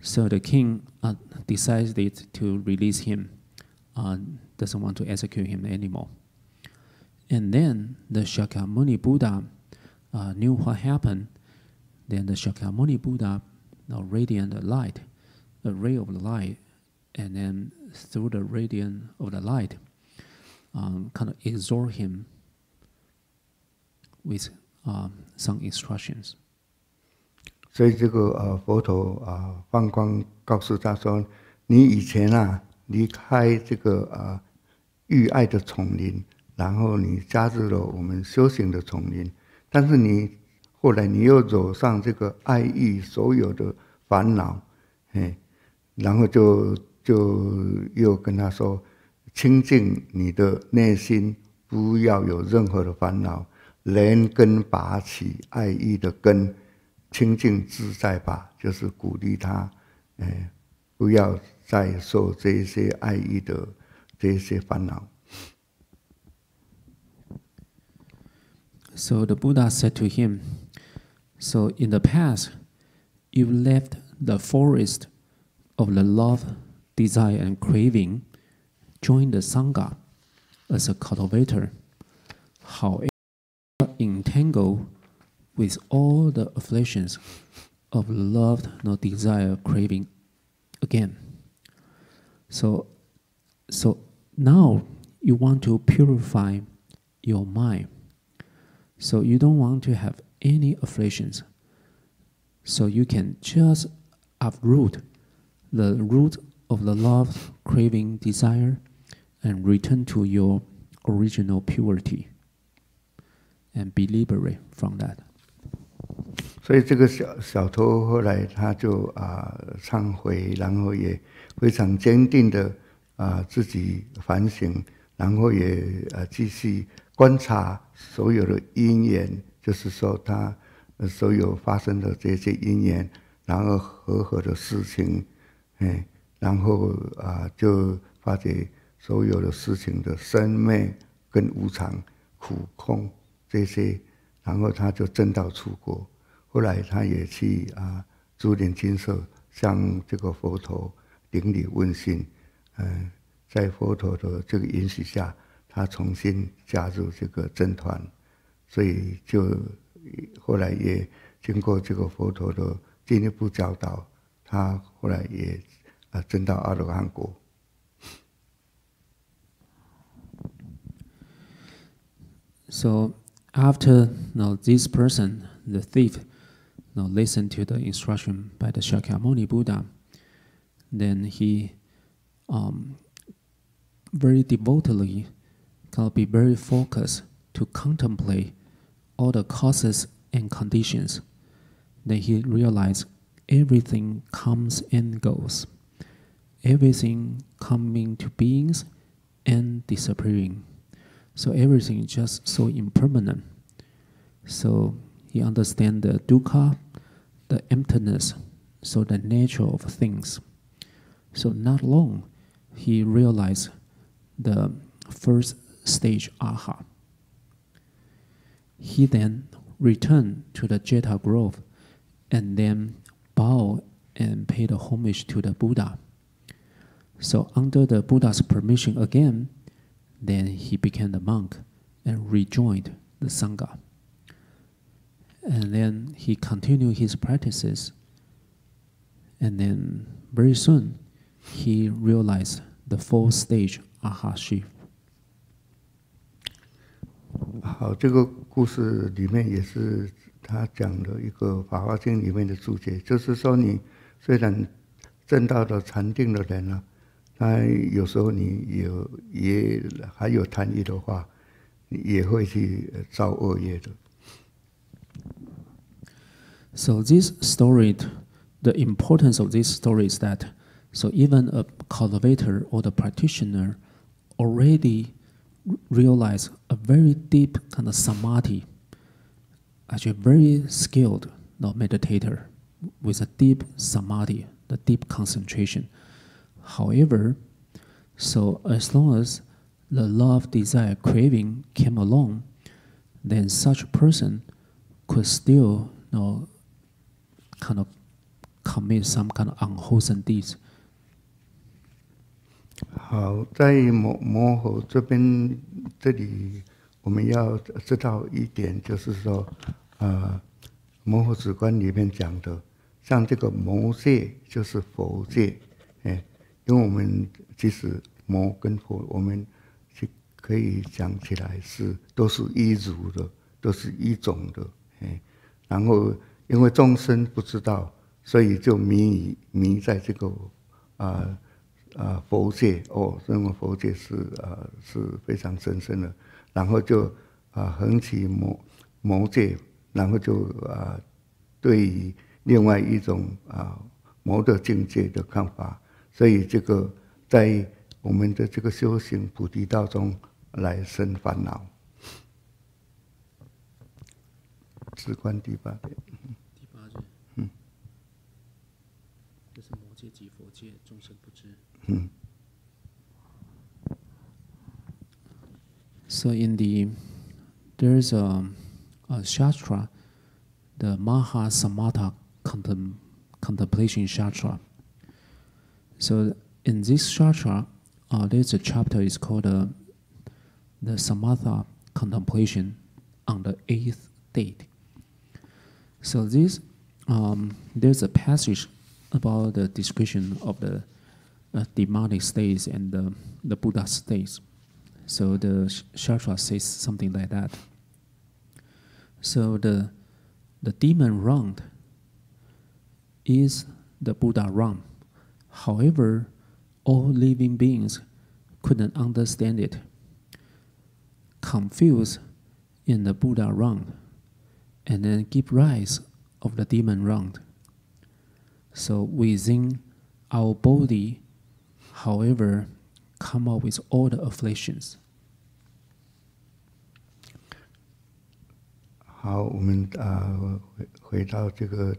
so the king decided to release him, doesn't want to execute him anymore. And then the Shakyamuni Buddha knew what happened. Then the Shakyamuni Buddha radiant light, a ray of the light, and then through the radiance of the light, kind of exhort him with some instructions. 所以这个佛陀放光告诉他说：“你以前离开这个欲爱的丛林，然后你加入了我们修行的丛林，但是你后来你又惹上这个爱欲所有的烦恼，然后就又跟他说，清净你的内心，不要有任何的烦恼，连根拔起爱欲的根。”清净自在吧，就是鼓励他，不要再受这些爱欲的这些烦恼。So the Buddha said to him, "So in the past, you left the forest of the love, desire, and craving, joined the sangha as a cultivator. However, entangled with all the afflictions, of love, no desire, craving again. So now you want to purify your mind. So you don't want to have any afflictions. So you can just uproot the root of the love, craving, desire, and return to your original purity and be liberated from that. 所以这个小偷后来他就忏悔，然后也非常坚定的自己反省，然后也继续观察所有的因缘，就是说他所有发生的这些因缘，然后和的事情，然后就发觉所有的事情的生灭跟无常、苦空这些，然后他就证道出国。后来他也去竹林精舍向这个佛陀顶礼问讯，在佛陀的这个允许下，他重新加入这个僧团，所以就后来也经过这个佛陀的进一步教导，他后来也证到阿罗汉果。So after this person, the thief, listen to the instruction by the Shakyamuni Buddha, then he very devotedly be very focused to contemplate all the causes and conditions. Then he realized everything comes and goes, everything coming to beings and disappearing. So everything is just so impermanent. So he understands the dukkha, the emptiness, so the nature of things. So not long, he realized the first stage aha. He then returned to the Jeta Grove and then bowed and paid homage to the Buddha. So under the Buddha's permission again, then he became the monk and rejoined the Sangha. And then he continued his practices. And then very soon, he realized the fourth stage, aha shift. 好，这个故事里面也是他讲的一个《法华经》里面的注解，就是说你虽然证到了禅定的人呢，他有时候你也还有贪欲的话，也会去造恶业的。So this story, the importance of this story is that, so even a cultivator or the practitioner already realize a very deep kind of samadhi, actually very skilled meditator with a deep samadhi, the deep concentration. However, so as long as the love, desire, craving came along, then such a person could still kind of commit some kind of unwholesome deeds. 好，在摩诃这里，我们要知道一点，就是说，摩诃止观里面讲的，像这个魔界就是佛界，因为我们其实魔跟佛，我们可以讲起来都是一如的，都是一种的，然后因为众生不知道，所以就迷在这个佛界认为佛界是非常神圣的，然后就横起魔界，然后就对于另外一种魔的境界的看法，所以这个在我们的这个修行菩提道中来生烦恼。止观第8点。第8句，这是魔界及佛界，众生不知。So there's a shastra, the Maha Samatha contemplation shastra. So in this shastra, there's a chapter is called the Samatha contemplation on the 8th date. So this there's a passage about the description of the demonic states and the Buddha states. So the Shastra says something like that. So the demon realm is the Buddha realm. However, all living beings couldn't understand it, confused in the Buddha realm, and then give rise of the demon realm. So within our body, however, come up with all the afflictions. 好，我们回到这个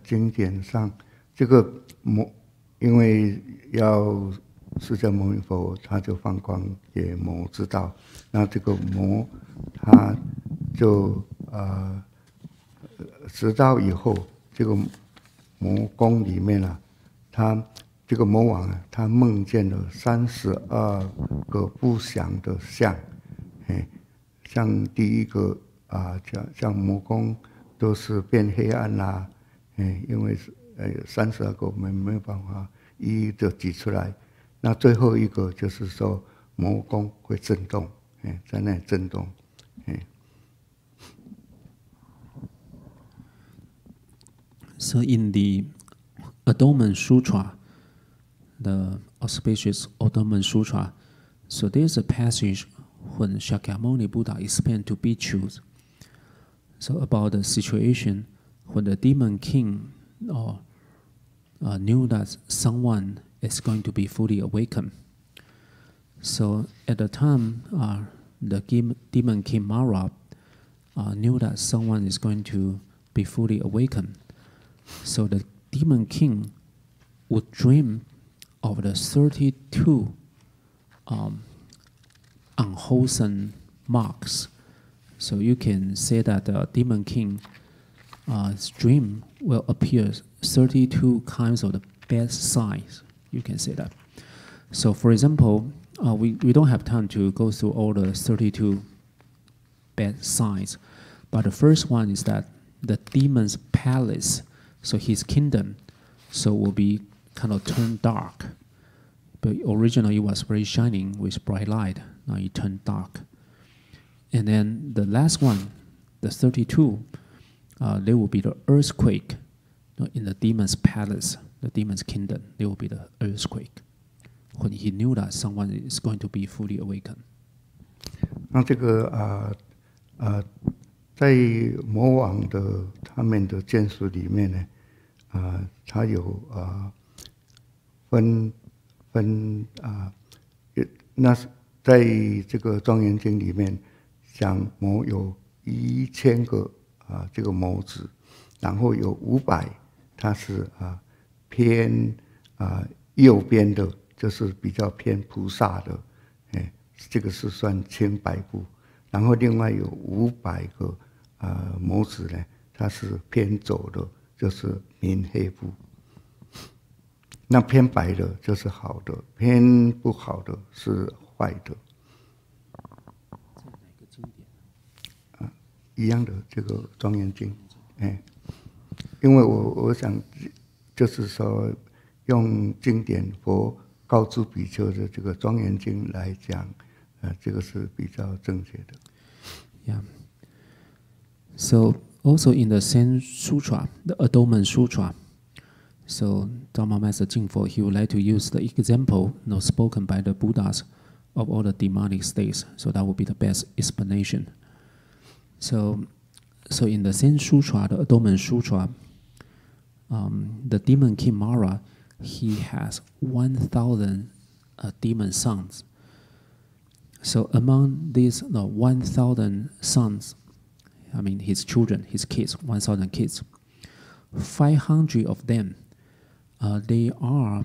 经典上，这个魔，因为要释迦牟尼佛他就放光给魔知道，那这个魔他就知道以后，这个魔宫里面啊，他这个魔王啊，他梦见了32个不祥的相，像第一个像魔宫都是变黑暗啦，因为32个我们没有办法一一的举出来。那最后一个就是说魔宫会震动，在那里震动，So in the Adornment Sutra, the auspicious Adornment Sutra, so there's a passage when Shakyamuni Buddha explained to bhikkhus, so about the situation when the demon king knew that someone is going to be fully awakened. So at the time, the demon king Mara knew that someone is going to be fully awakened. So the demon king would dream of the 32 unwholesome marks. So you can say that the demon king's dream will appear 32 kinds of the bad signs. You can say that. So for example, we don't have time to go through all the 32 bad signs, but the first one is that the demon's palace, so his kingdom, so will be kind of turned dark. But originally it was very shining with bright light. Now it turned dark. And then the last one, the 32, there will be the earthquake in the demon's palace, the demon's kingdom. There will be the earthquake when he knew that someone is going to be fully awakened. 那这个在魔王的他们的剑术里面呢，它有那在这个庄严经里面讲魔有1000个这个魔子，然后有500，它是偏右边的，就是比较偏菩萨的，这个是算清白部，然后另外有500个魔子呢，它是偏左的，就是明黑部。那偏白的就是好的，偏不好的是坏的。在哪个经典？一样的这个庄严经，因为我想就是说用经典佛告知比丘的这个庄严经来讲，这个是比较正确的。Yeah. So also in the same sutra, the Adornment Sutra, so Dharma Master Jin-Fo, he would like to use the example spoken by the Buddhas of all the demonic states. So that would be the best explanation. So in the same sutra, the Adornment Sutra, the demon king Mara, he has 1,000 demon sons. So among these 1,000 sons, I mean his children, his kids, 1,000 kids, 500 of them, they are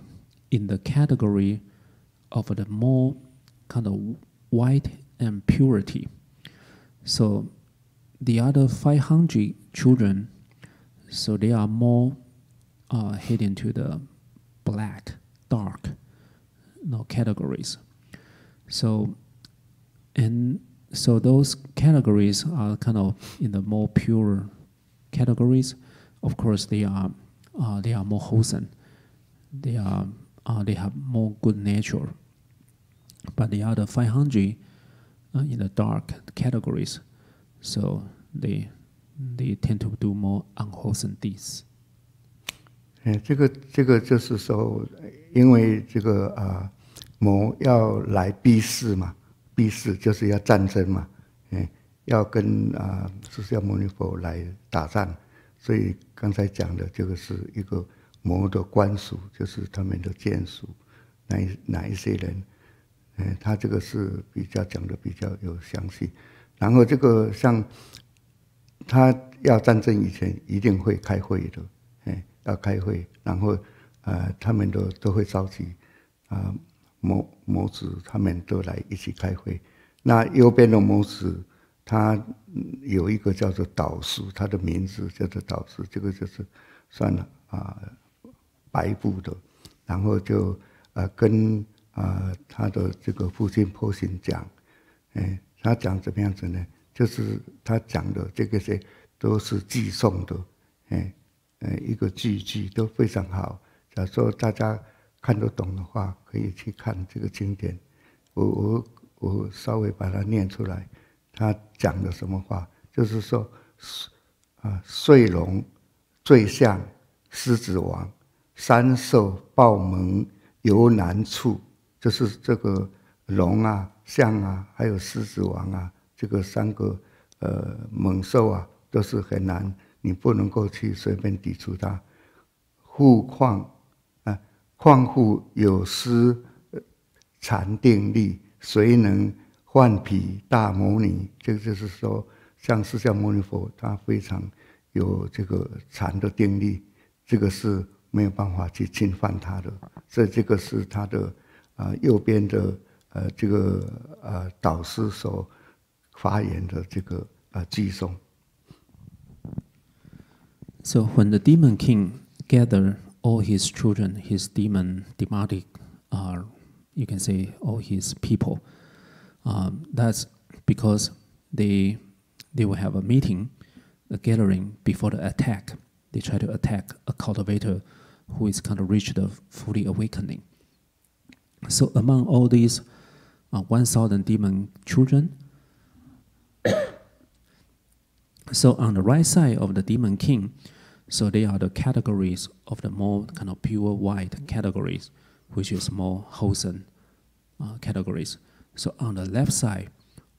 in the category of the more kind of white and purity. So the other 500 children, so they are more heading to the black, dark categories. So those categories are kind of in the more pure categories. of course they are more wholesome. They have more good nature. But the other 500 in the dark categories, so they tend to do more unwholesome deeds. 这个就是说，因为这个魔要来逼视嘛，逼视就是要战争嘛，要跟释迦牟尼佛来打仗，所以刚才讲的这个是一个魔的官属，就是他们的眷属，哪一些人，他这个是比较讲的比较有详细，然后这个像他要战争以前一定会开会的。要开会，然后他们都会召集魔子，他们都来一起开会。那右边的魔子，他有一个叫做导师，他的名字叫做导师，这个就是算了白布的，然后就跟他的这个父亲婆亲讲，他讲怎么样子呢？就是他讲的这个些都是寄送的，一个句都非常好。假如说大家看得懂的话，可以去看这个经典。我稍微把它念出来。他讲的什么话？就是说，岁龙、最相、狮子王、三兽、豹门、游难处，就是这个龙啊、象啊，还有狮子王啊，这个三个猛兽啊，都是很难。你不能够去随便抵触它。况复有失禅定力，谁能换彼大牟尼？这个就是说，像释迦牟尼佛，他非常有这个禅的定力，这个是没有办法去侵犯他的。所以这个是他的右边的这个导师所发言的这个寄送。So when the demon king gathered all his children, his demonic, you can say all his people, that's because they will have a meeting, a gathering before the attack. They try to attack a cultivator who is kind of reached the fully awakening. So among all these 1,000 demon children, so on the right side of the demon king, so they are the categories of the more kind of pure white categories, which is more wholesome categories. So on the left side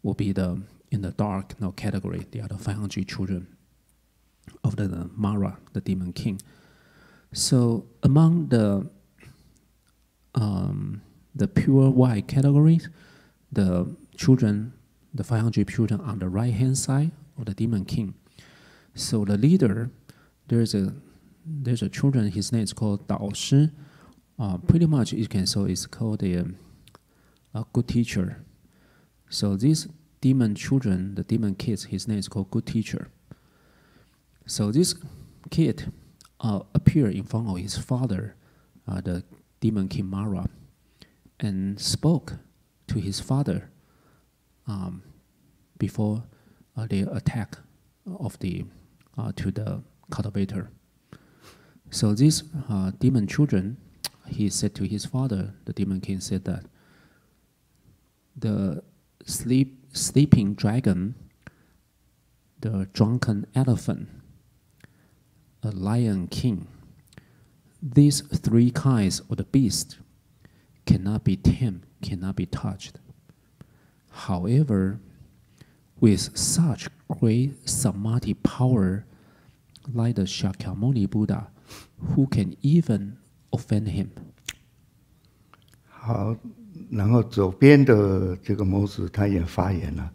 will be in the dark category. They are the 500 children of the Mara, the demon king. So among the pure white categories, the children, the 500 children on the right hand side of the demon king. So the leader, there's a children. His name is called Dao Shi. Pretty much you can say it's called a good teacher. So these demon children, the demon kids, his name is called good teacher. So this kid appeared in front of his father, the demon king Mara, and spoke to his father before the attack of to the cultivator. So these demon children, he said to his father, the demon king said that the sleeping dragon, the drunken elephant, a lion king, these three kinds of the beast cannot be tamed, cannot be touched. However, with such great samadhi power, like the Shakyamuni Buddha, who can even offend him? 好，然后左边的这个魔子他也发言了，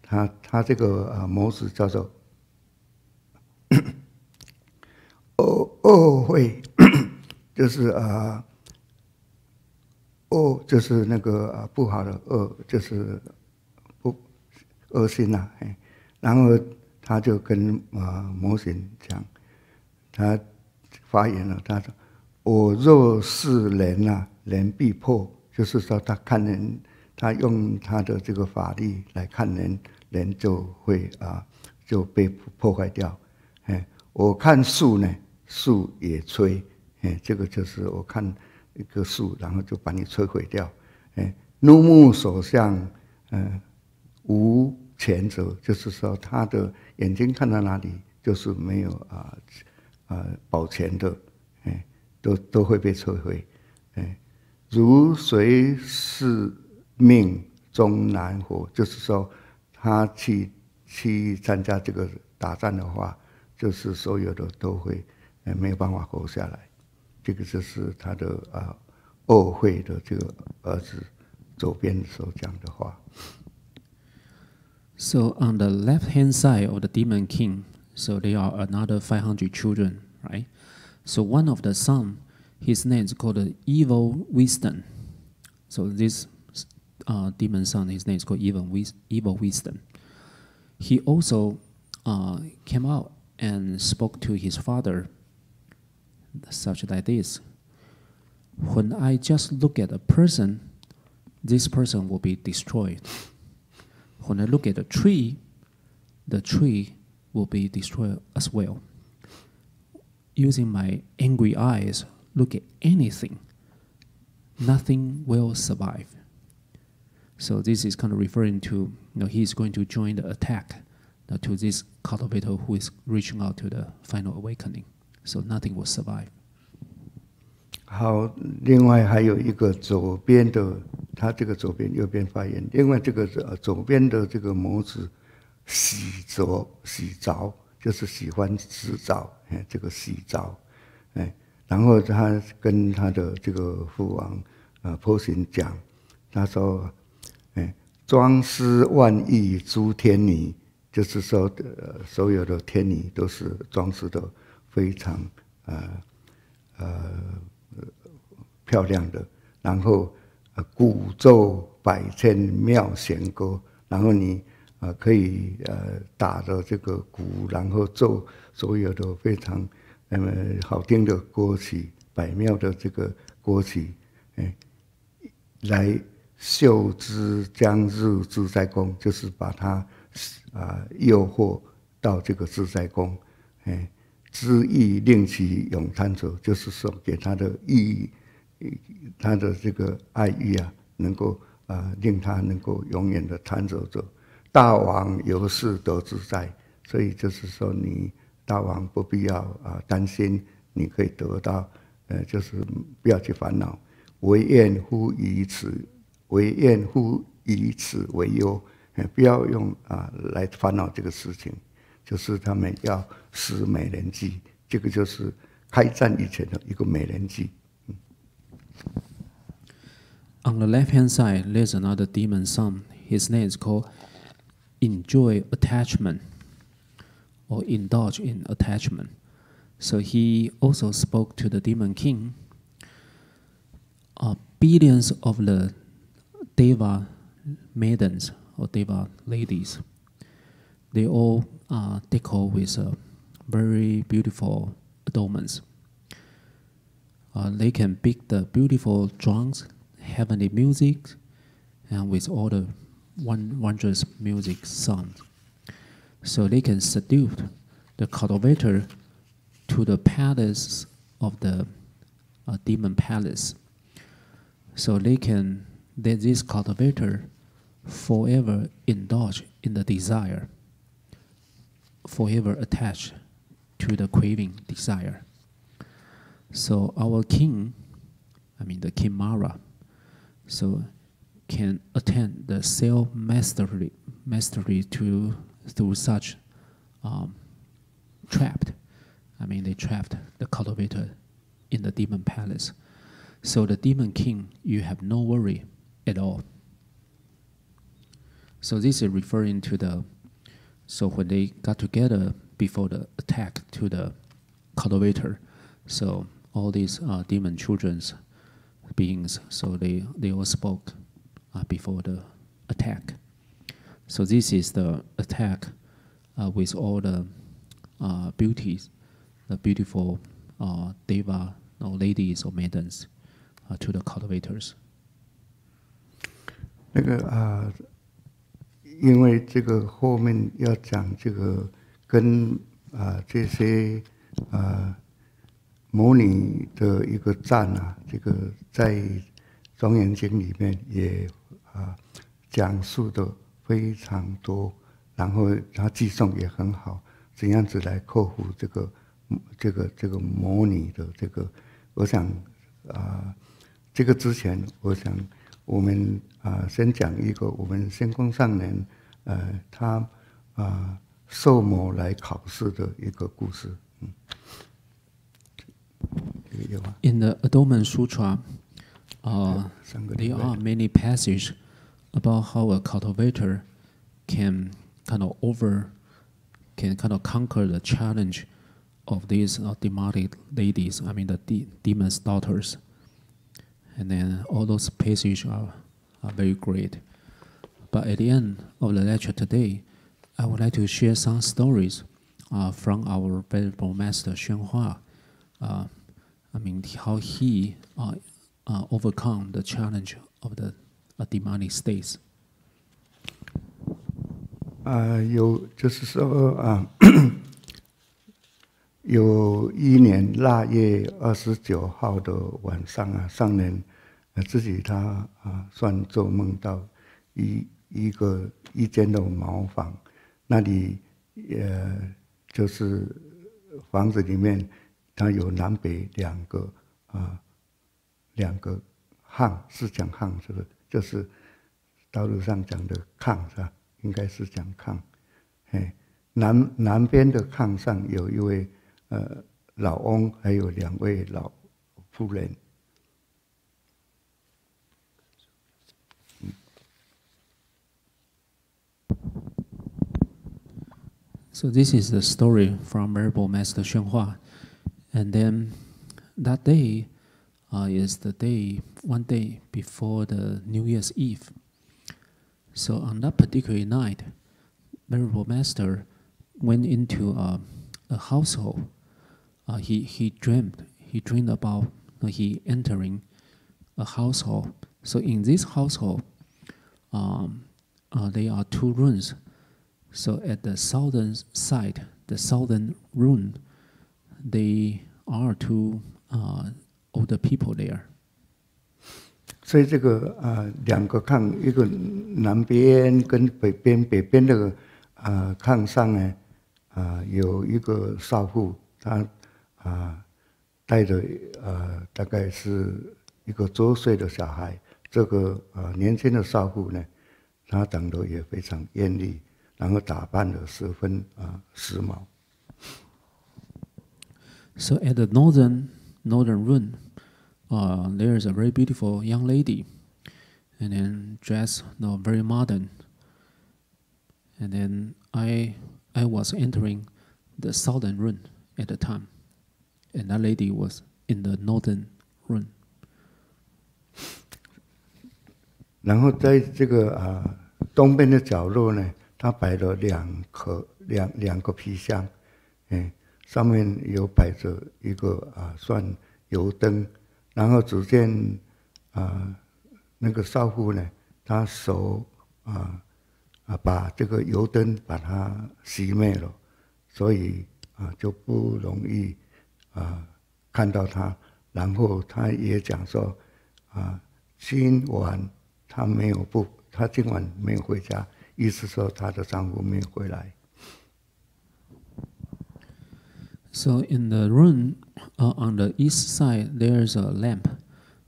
他这个魔子叫做恶会，就是恶就是那个不好的恶，就是恶心呐，然后他就跟魔神讲，他发言了，他说：“我若是人啊，人必破。”就是说他看人，他用他的这个法力来看人，人就会就被破坏掉。我看树呢，树也摧，这个就是我看一棵树，然后就把你摧毁掉。怒目所向，无前者，就是说他的眼睛看到哪里，就是没有保全的，都会被摧毁。如随是命终难活，就是说他去参加这个打仗的话，就是所有的都会没有办法活下来。这个就是他的恶会的这个儿子左边所讲的话。So on the left-hand side of the demon king, so there are another 500 children, right? So one of the son, his name is called the evil wisdom. So this demon son, his name is called evil wisdom. He also came out and spoke to his father, such like this. When I just look at a person, this person will be destroyed. When I look at a tree, the tree will be destroyed as well. Using my angry eyes, look at anything, nothing will survive. So this is kind of referring to, he's going to join the attack to this cultivator who is reaching out to the final awakening. So nothing will survive. 好，另外还有一个左边的，他这个左边右边发言。另外这个左边的这个模子，洗澡就是喜欢洗澡，这个洗澡，然后他跟他的这个父王波旬讲，他说，装饰万亿诸天女，就是说所有的天女都是装饰的非常漂亮的，然后鼓奏百千妙弦歌，然后你可以打着这个鼓，然后奏所有的非常好听的歌曲，百妙的这个歌曲，来秀之将入自在宫，就是把它诱惑到这个自在宫，知意令其永贪者，就是说给他的意。他的这个爱欲能够令他能够永远的贪着着。大王由是得自在，所以就是说你大王不必要担心，你可以得到，就是不要去烦恼。唯愿乎以此为忧，不要用来烦恼这个事情。就是他们要施美人计，这个就是开战以前的一个美人计。On the left-hand side, there's another demon son. His name is called enjoy attachment or indulge in attachment. So he also spoke to the demon king. Billions of the Deva maidens or Deva ladies, they all decor with very beautiful adornments. They can pick the beautiful drums, heavenly music, and with all the wondrous music sound. So they can seduce the cultivator to the palace of the demon palace. So this cultivator forever indulge in the desire, forever attached to the craving desire. So our king, the King Mara, so can attain the self-mastery through such trapped. They trapped the cultivator in the demon palace. So the demon king, you have no worry at all. So this is referring to so when they got together before the attack to the cultivator, so all these demon children's beings, so they all spoke before the attack. So this is the attack with all the beauties, the beautiful deva or ladies or maidens to the cultivators. 因为这个后面要讲这个跟这些模拟的一个赞啊，这个在《庄严经》里面也讲述的非常多，然后他寄送也很好，怎样子来克服这个模拟的这个，我想这个之前我想我们先讲一个我们仙公上人他受魔来考试的一个故事。In the Adornment Sutra, there are many passages about how a cultivator can kind of conquer the challenge of these demonic ladies. I mean, the demon's daughters. And then all those passages are very great. But at the end of the lecture today, I would like to share some stories from our Venerable Master Xuanhua. I mean, how he overcome the challenge of the demonic states. 有就是说有一年腊月29号的晚上上人自己他算做梦到一间的茅房，那里就是房子里面。它有南北两个巷，是讲巷是不是？就是道路上讲的炕是吧？应该是讲炕。南边的炕上有一位老翁，还有2位老妇人。So this is the story from Venerable Master Xuanhua. And then that day is one day before the New Year's Eve. So on that particular night, Venerable Master went into a household. He dreamed about he entering a household. So in this household, there are 2 rooms. So at the southern side, the southern room, there are 2 older people there. 所以这个2个炕，一个南边跟北边，北边的炕上呢有一个少妇，她带着大概是一个周岁的小孩。这个年轻的少妇呢，她长得也非常艳丽，然后打扮得十分时髦。So at the northern room, there is a very beautiful young lady, and then dressed very modern. And then I was entering the southern room at the time, and that lady was in the northern room. 然后在这个东边的角落呢，他摆了两个皮箱，上面有摆着一个算油灯，然后只见那个少妇呢，她手把这个油灯把它熄灭了，所以就不容易看到她。然后她也讲说今晚她今晚没有回家，意思说她的丈夫没有回来。So in the room on the east side, there's a lamp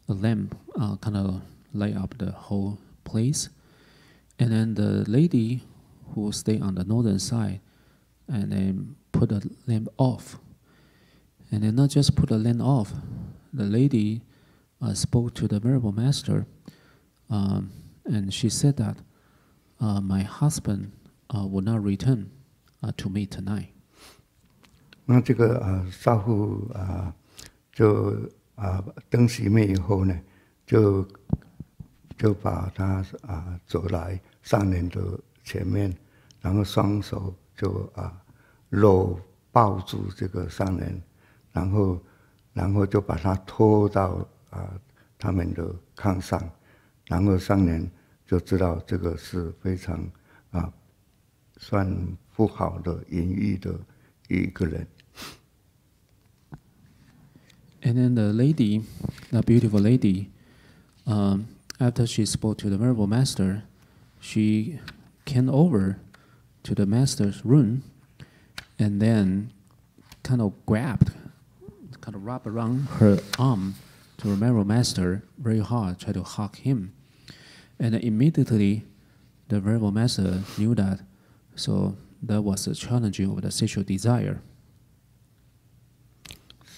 kind of light up the whole place. And then the lady who stay on the northern side, and then put the lamp off. And then not just put the lamp off, the lady spoke to the Venerable Master, and she said that my husband will not return to me tonight. 那这个少妇就灯熄灭以后呢，就把他走来上人的前面，然后双手就搂抱住这个上人，然后就把他拖到他们的炕上，然后上人就知道这个是非常算不好的淫欲的一个人。And then the lady, the beautiful lady, after she spoke to the Venerable Master, she came over to the Master's room and then kind of wrapped around her arm to the Venerable Master very hard, tried to hug him. And immediately the Venerable Master knew that, so that was a challenging of the sexual desire.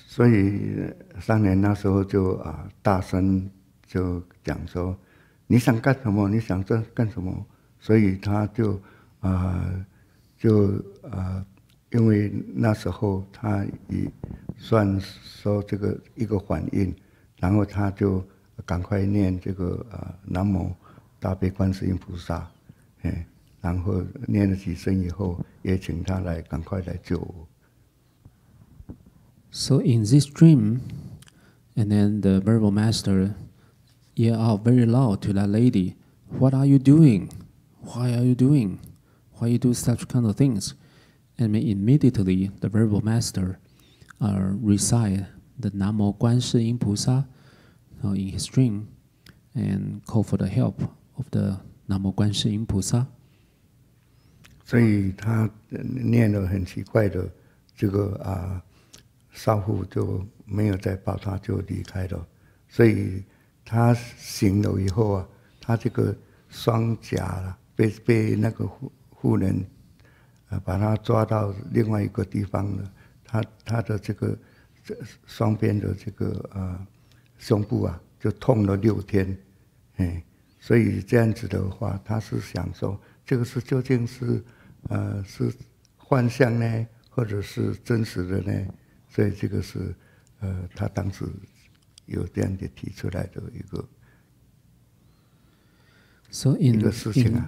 所以上人那时候就大声就讲说，你想干什么？你想这干什么？所以他就因为那时候他也算说这个一个反应，然后他就赶快念这个南无大悲观世音菩萨，然后念了几声以后，也请他来赶快来救我。So in this dream, and then the Venerable Master yelled out very loud to that lady, "What are you doing? Why are you doing? Why you do such kind of things?" And immediately the Venerable Master recite the Namo Guan Shi Yin Pusa in his dream and call for the help of the Namo Guan Shi Yin Pusa. 所以他念了很奇怪的这个少妇就没有再抱他，就离开了。所以他醒了以后他这个双颊被那个妇人把他抓到另外一个地方了。他的这个双边的这个胸部就痛了6天，所以这样子的话，他是想说这个是究竟是是幻象呢，或者是真实的呢？所以这个是他当时有这样的提出来的一个事情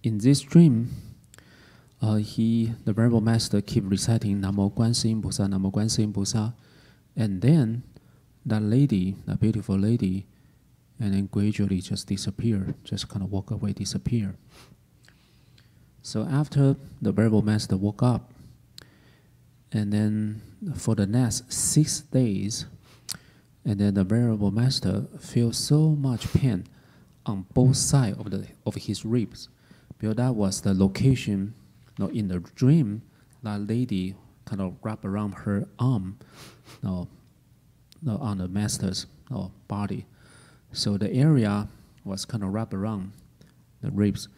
In this dream, the Venerable Master keep reciting Namo Guan Shi Yin Pusa, Namo Guan Shi Yin Pusa, and then that lady, that beautiful lady, and then gradually just disappear, just kind of walk away, disappear. So after the Venerable Master woke up, and then for the next 6 days, and then the Venerable Master feels so much pain on both sides of his ribs, because that was the location. In the dream, that lady kind of wrapped around her arm, on the Master's body. So the area was kind of wrapped around the ribs,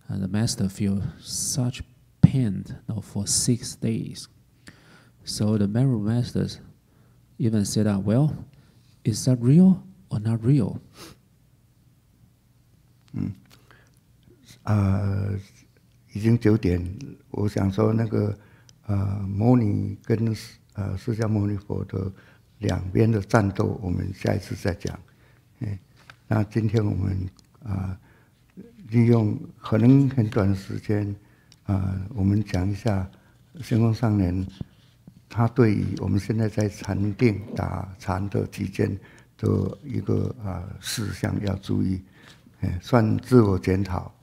and the Master feels such pain for 6 days. So the Venerable Masters even said that, well, is that real or not real? 已经9点，我想说那个摩尼跟释迦牟尼佛的两边的战斗，我们下一次再讲。那今天我们利用可能很短的时间我们讲一下仙公上人他对于我们现在在禅定打禅的期间的一个事项要注意，算自我检讨。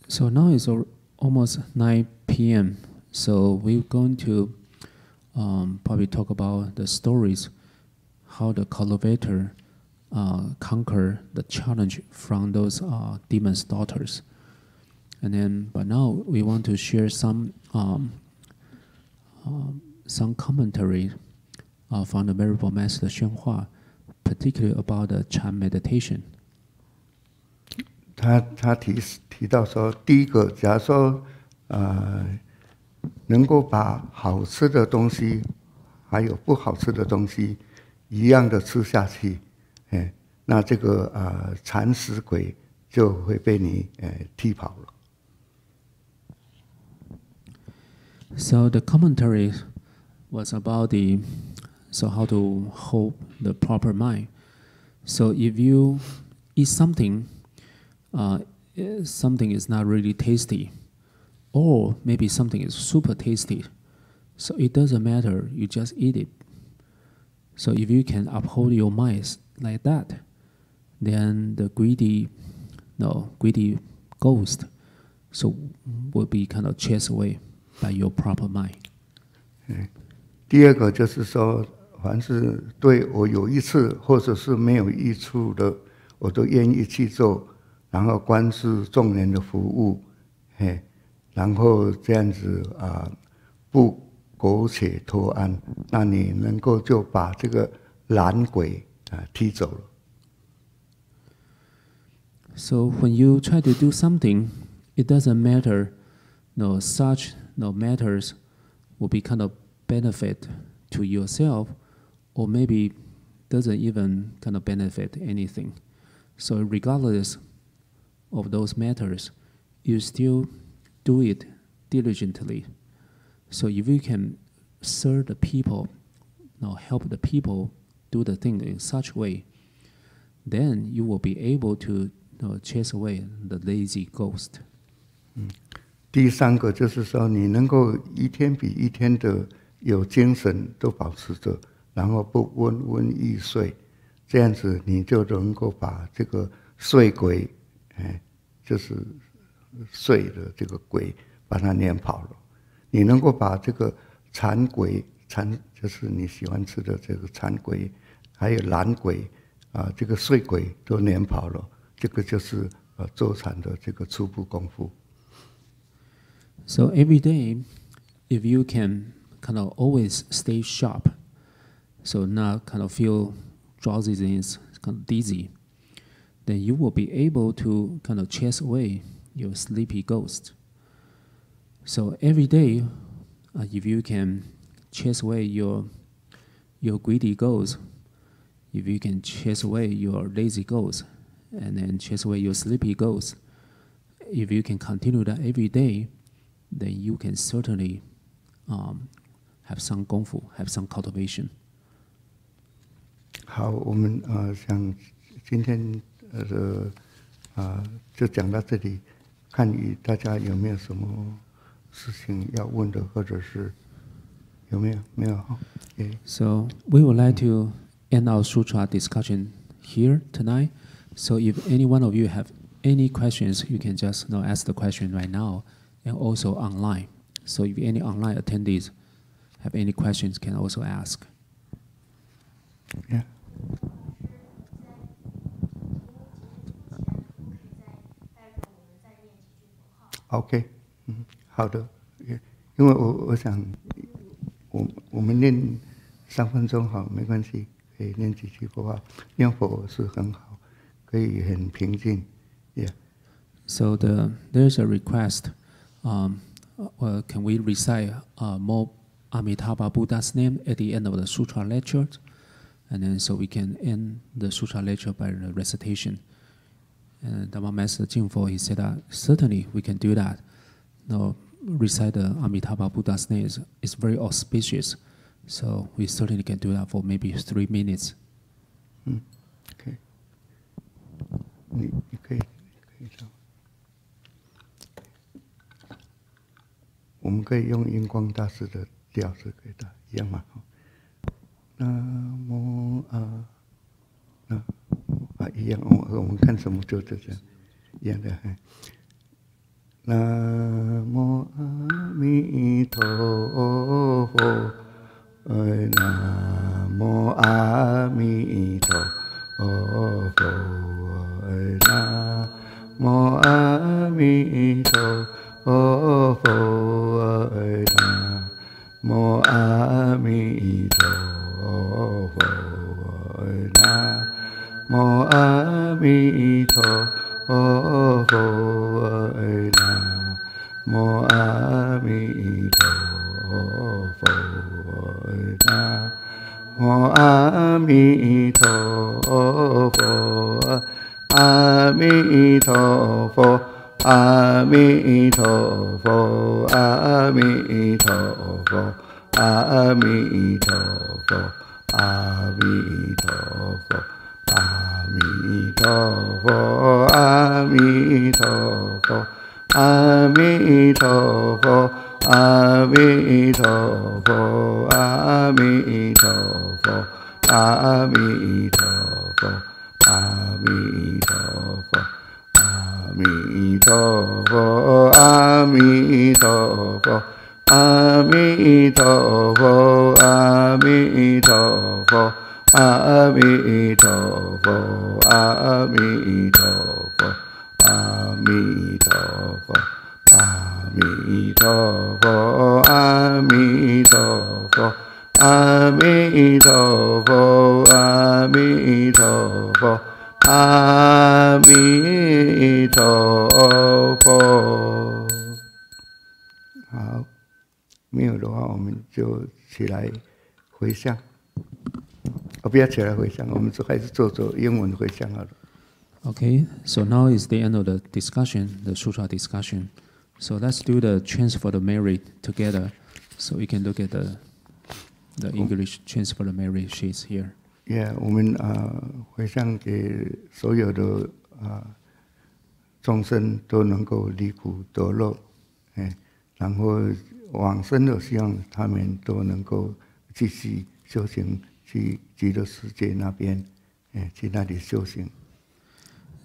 So now it's almost 9 p.m. So we're going to probably talk about the stories, how the cultivator conquer the challenge from those demons' daughters. And then, but now we want to share some commentary from the Venerable Master Xuanhua, particularly about the Chan meditation. 他提到说，第一个，假如说能够把好吃的东西还有不好吃的东西一样的吃下去，那这个馋食鬼就会被你踢跑了。So the commentary was about how to hold the proper mind. So if you eat something, something is not really tasty, or maybe something is super tasty, so it doesn't matter, you just eat it. So if you can uphold your mind like that, then the greedy ghost will be kind of chased away by your proper mind. 第二个就是说，凡是对我有益处或者是没有益处的，我都愿意去做，然后观视众人的服务，然后这样子不苟且偷安，那你能够就把这个懒鬼踢走了。So when you try to do something, it doesn't matter, such matters will be kind of benefit to yourself, or maybe doesn't even kind of benefit anything. So regardless of those matters, you still do it diligently. So if you can serve the people, help the people do the thing in such way, then you will be able to chase away the lazy ghost. 第三个就是说，你能够一天比一天的有精神都保持着，然后不昏昏欲睡，这样子你就能够把这个睡鬼，就是睡的这个鬼，把它撵跑了。你能够把这个馋鬼，馋就是你喜欢吃的这个馋鬼，还有懒鬼这个睡鬼都撵跑了，这个就是坐禅的这个初步功夫。So every day, if you can kind of always stay sharp, so not kind of feel drowsiness, kind of dizzy, then you will be able to kind of chase away your sleepy ghost. So every day, if you can chase away your greedy ghost, if you can chase away your lazy ghost, and then chase away your sleepy ghost, if you can continue that every day, then you can certainly have some 功夫 have some cultivation. 好，我们想今天就讲到这里，看大家有没有什么事情要问的，或者是有没有？没有哈。So we would like to end our sutra discussion here tonight. So if any one of you have any questions, you can just ask the question right now, and also online. So if any online attendees have any questions, can also ask. Yeah. OK， 好的，因为我想，我们念3分钟好，没关系，可以念几句佛号，念佛是很好，可以很平静 ，Yeah. So there's a request. Can we recite more Amitabha Buddha's name at the end of the sutra lecture? And then so we can end the sutra lecture by the recitation. And Dhamma Master Jin-Fo, he said that certainly we can do that. Recite the Amitabha Buddha's name is very auspicious. So we certainly can do that for maybe 3 minutes. OK， 你可以这样。我们可以用印光大师的调子给他一样嘛？南无一样，我们看什么就这样一样的。南无阿弥陀佛，南无阿弥陀佛，南无阿弥陀佛，南无阿弥陀佛，南无阿弥陀佛，南无阿弥陀佛，南无阿弥陀佛，阿弥陀佛。阿弥陀佛，阿弥陀佛，阿弥陀佛，阿弥陀佛，阿弥陀佛，阿弥陀佛，阿弥陀佛，阿弥陀佛，阿弥陀佛，阿弥陀佛，阿弥陀佛。阿弥陀佛，阿弥陀佛，阿弥陀佛，阿弥陀佛，阿弥陀佛，阿弥陀佛，阿弥陀佛，阿弥陀佛，阿弥陀佛，阿弥陀佛，阿弥陀佛，阿弥陀佛。好，没有的话，我们就起来回向。不要起来回向，我们就还是做英文回向好了。Okay, so now is the end of the discussion, the sutra discussion. So let's do the chants for the merit together. So we can look at the English chants for the merit sheets here. Yeah, 我们回向给所有的众生都能够离苦得乐，然后往生的希望他们都能够继续修行，去极乐世界那边，去那里修行。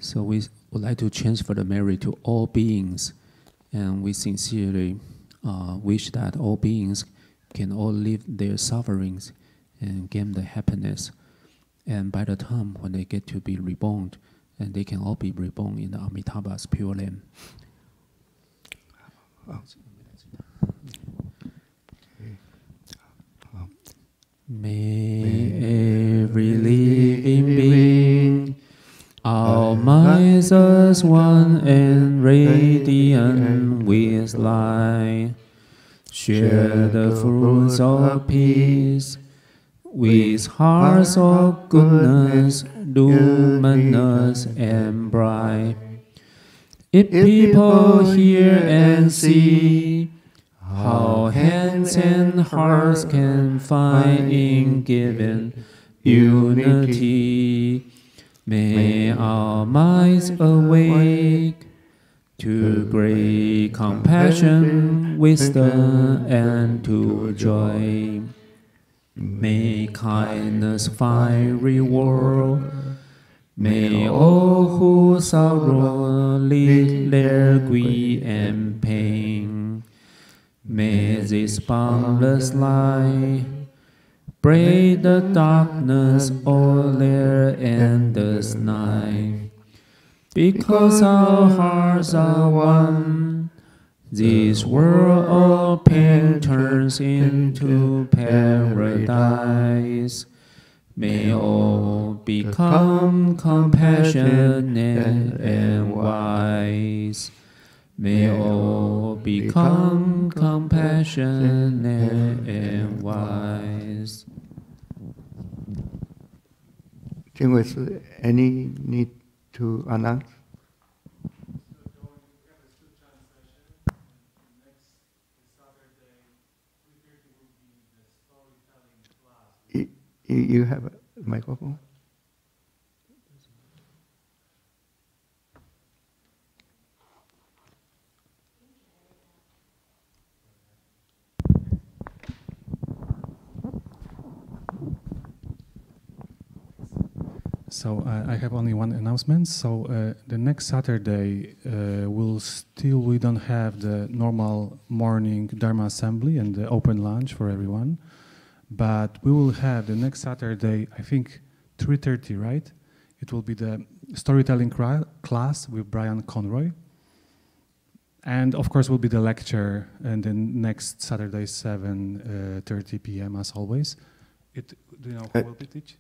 So we would like to chant for the merit to all beings, and we sincerely wish that all beings can all live their sufferings and gain the happiness. And by the time when they get to be reborn, and they can all be reborn in the Amitabha's pure land. May every living being, our minds as one and radiant with light, share the fruits of peace, with hearts of goodness, luminous and bright. If people hear and see how hands and hearts can find in giving unity, may our minds awake to great compassion, wisdom, and to joy. May kindness find reward. May all who sorrow leave their grief and pain. May this boundless light break the darkness of their endless night. Because our hearts are one, this world of pain turns into paradise. May all become compassionate and wise. May all become compassionate and wise. Any need to announce? You have a microphone? So I have only one announcement. So the next Saturday we don't have the normal morning Dharma assembly and the open lunch for everyone, but we will have the next Saturday, I think 3:30, right? It will be the storytelling class with Brian Conroy, and of course will be the lecture. And then next Saturday 7:30 p.m. as always. Do you know who will be teaching?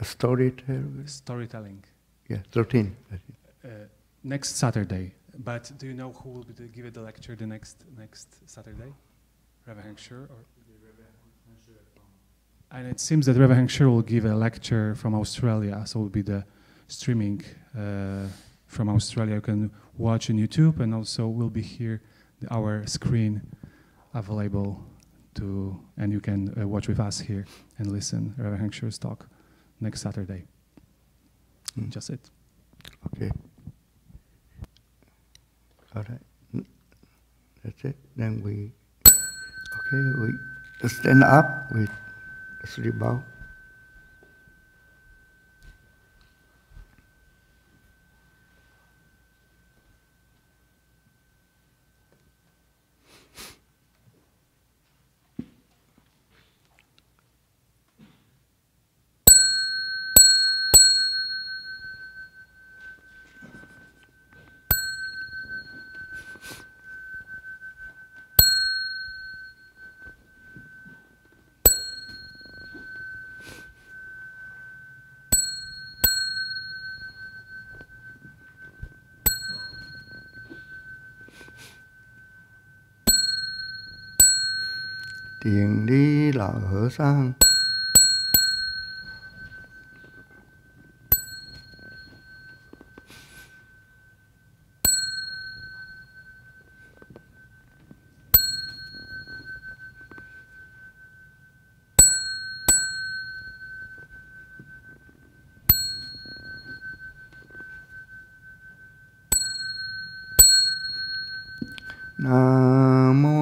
Storytelling. Yeah, 13. Next Saturday. But do you know who will be give the lecture the next Saturday? Reverend Hank Sure? And it seems that Reverend Hank Sure will give a lecture from Australia, so it will be the streaming from Australia. You can watch on YouTube, and also will be here our screen available and you can watch with us here and listen Reverend Hank Sure's talk next Saturday. Just it. Okay. All right. That's it. Then we stand up with a 3 bow. 顶礼老和尚。南无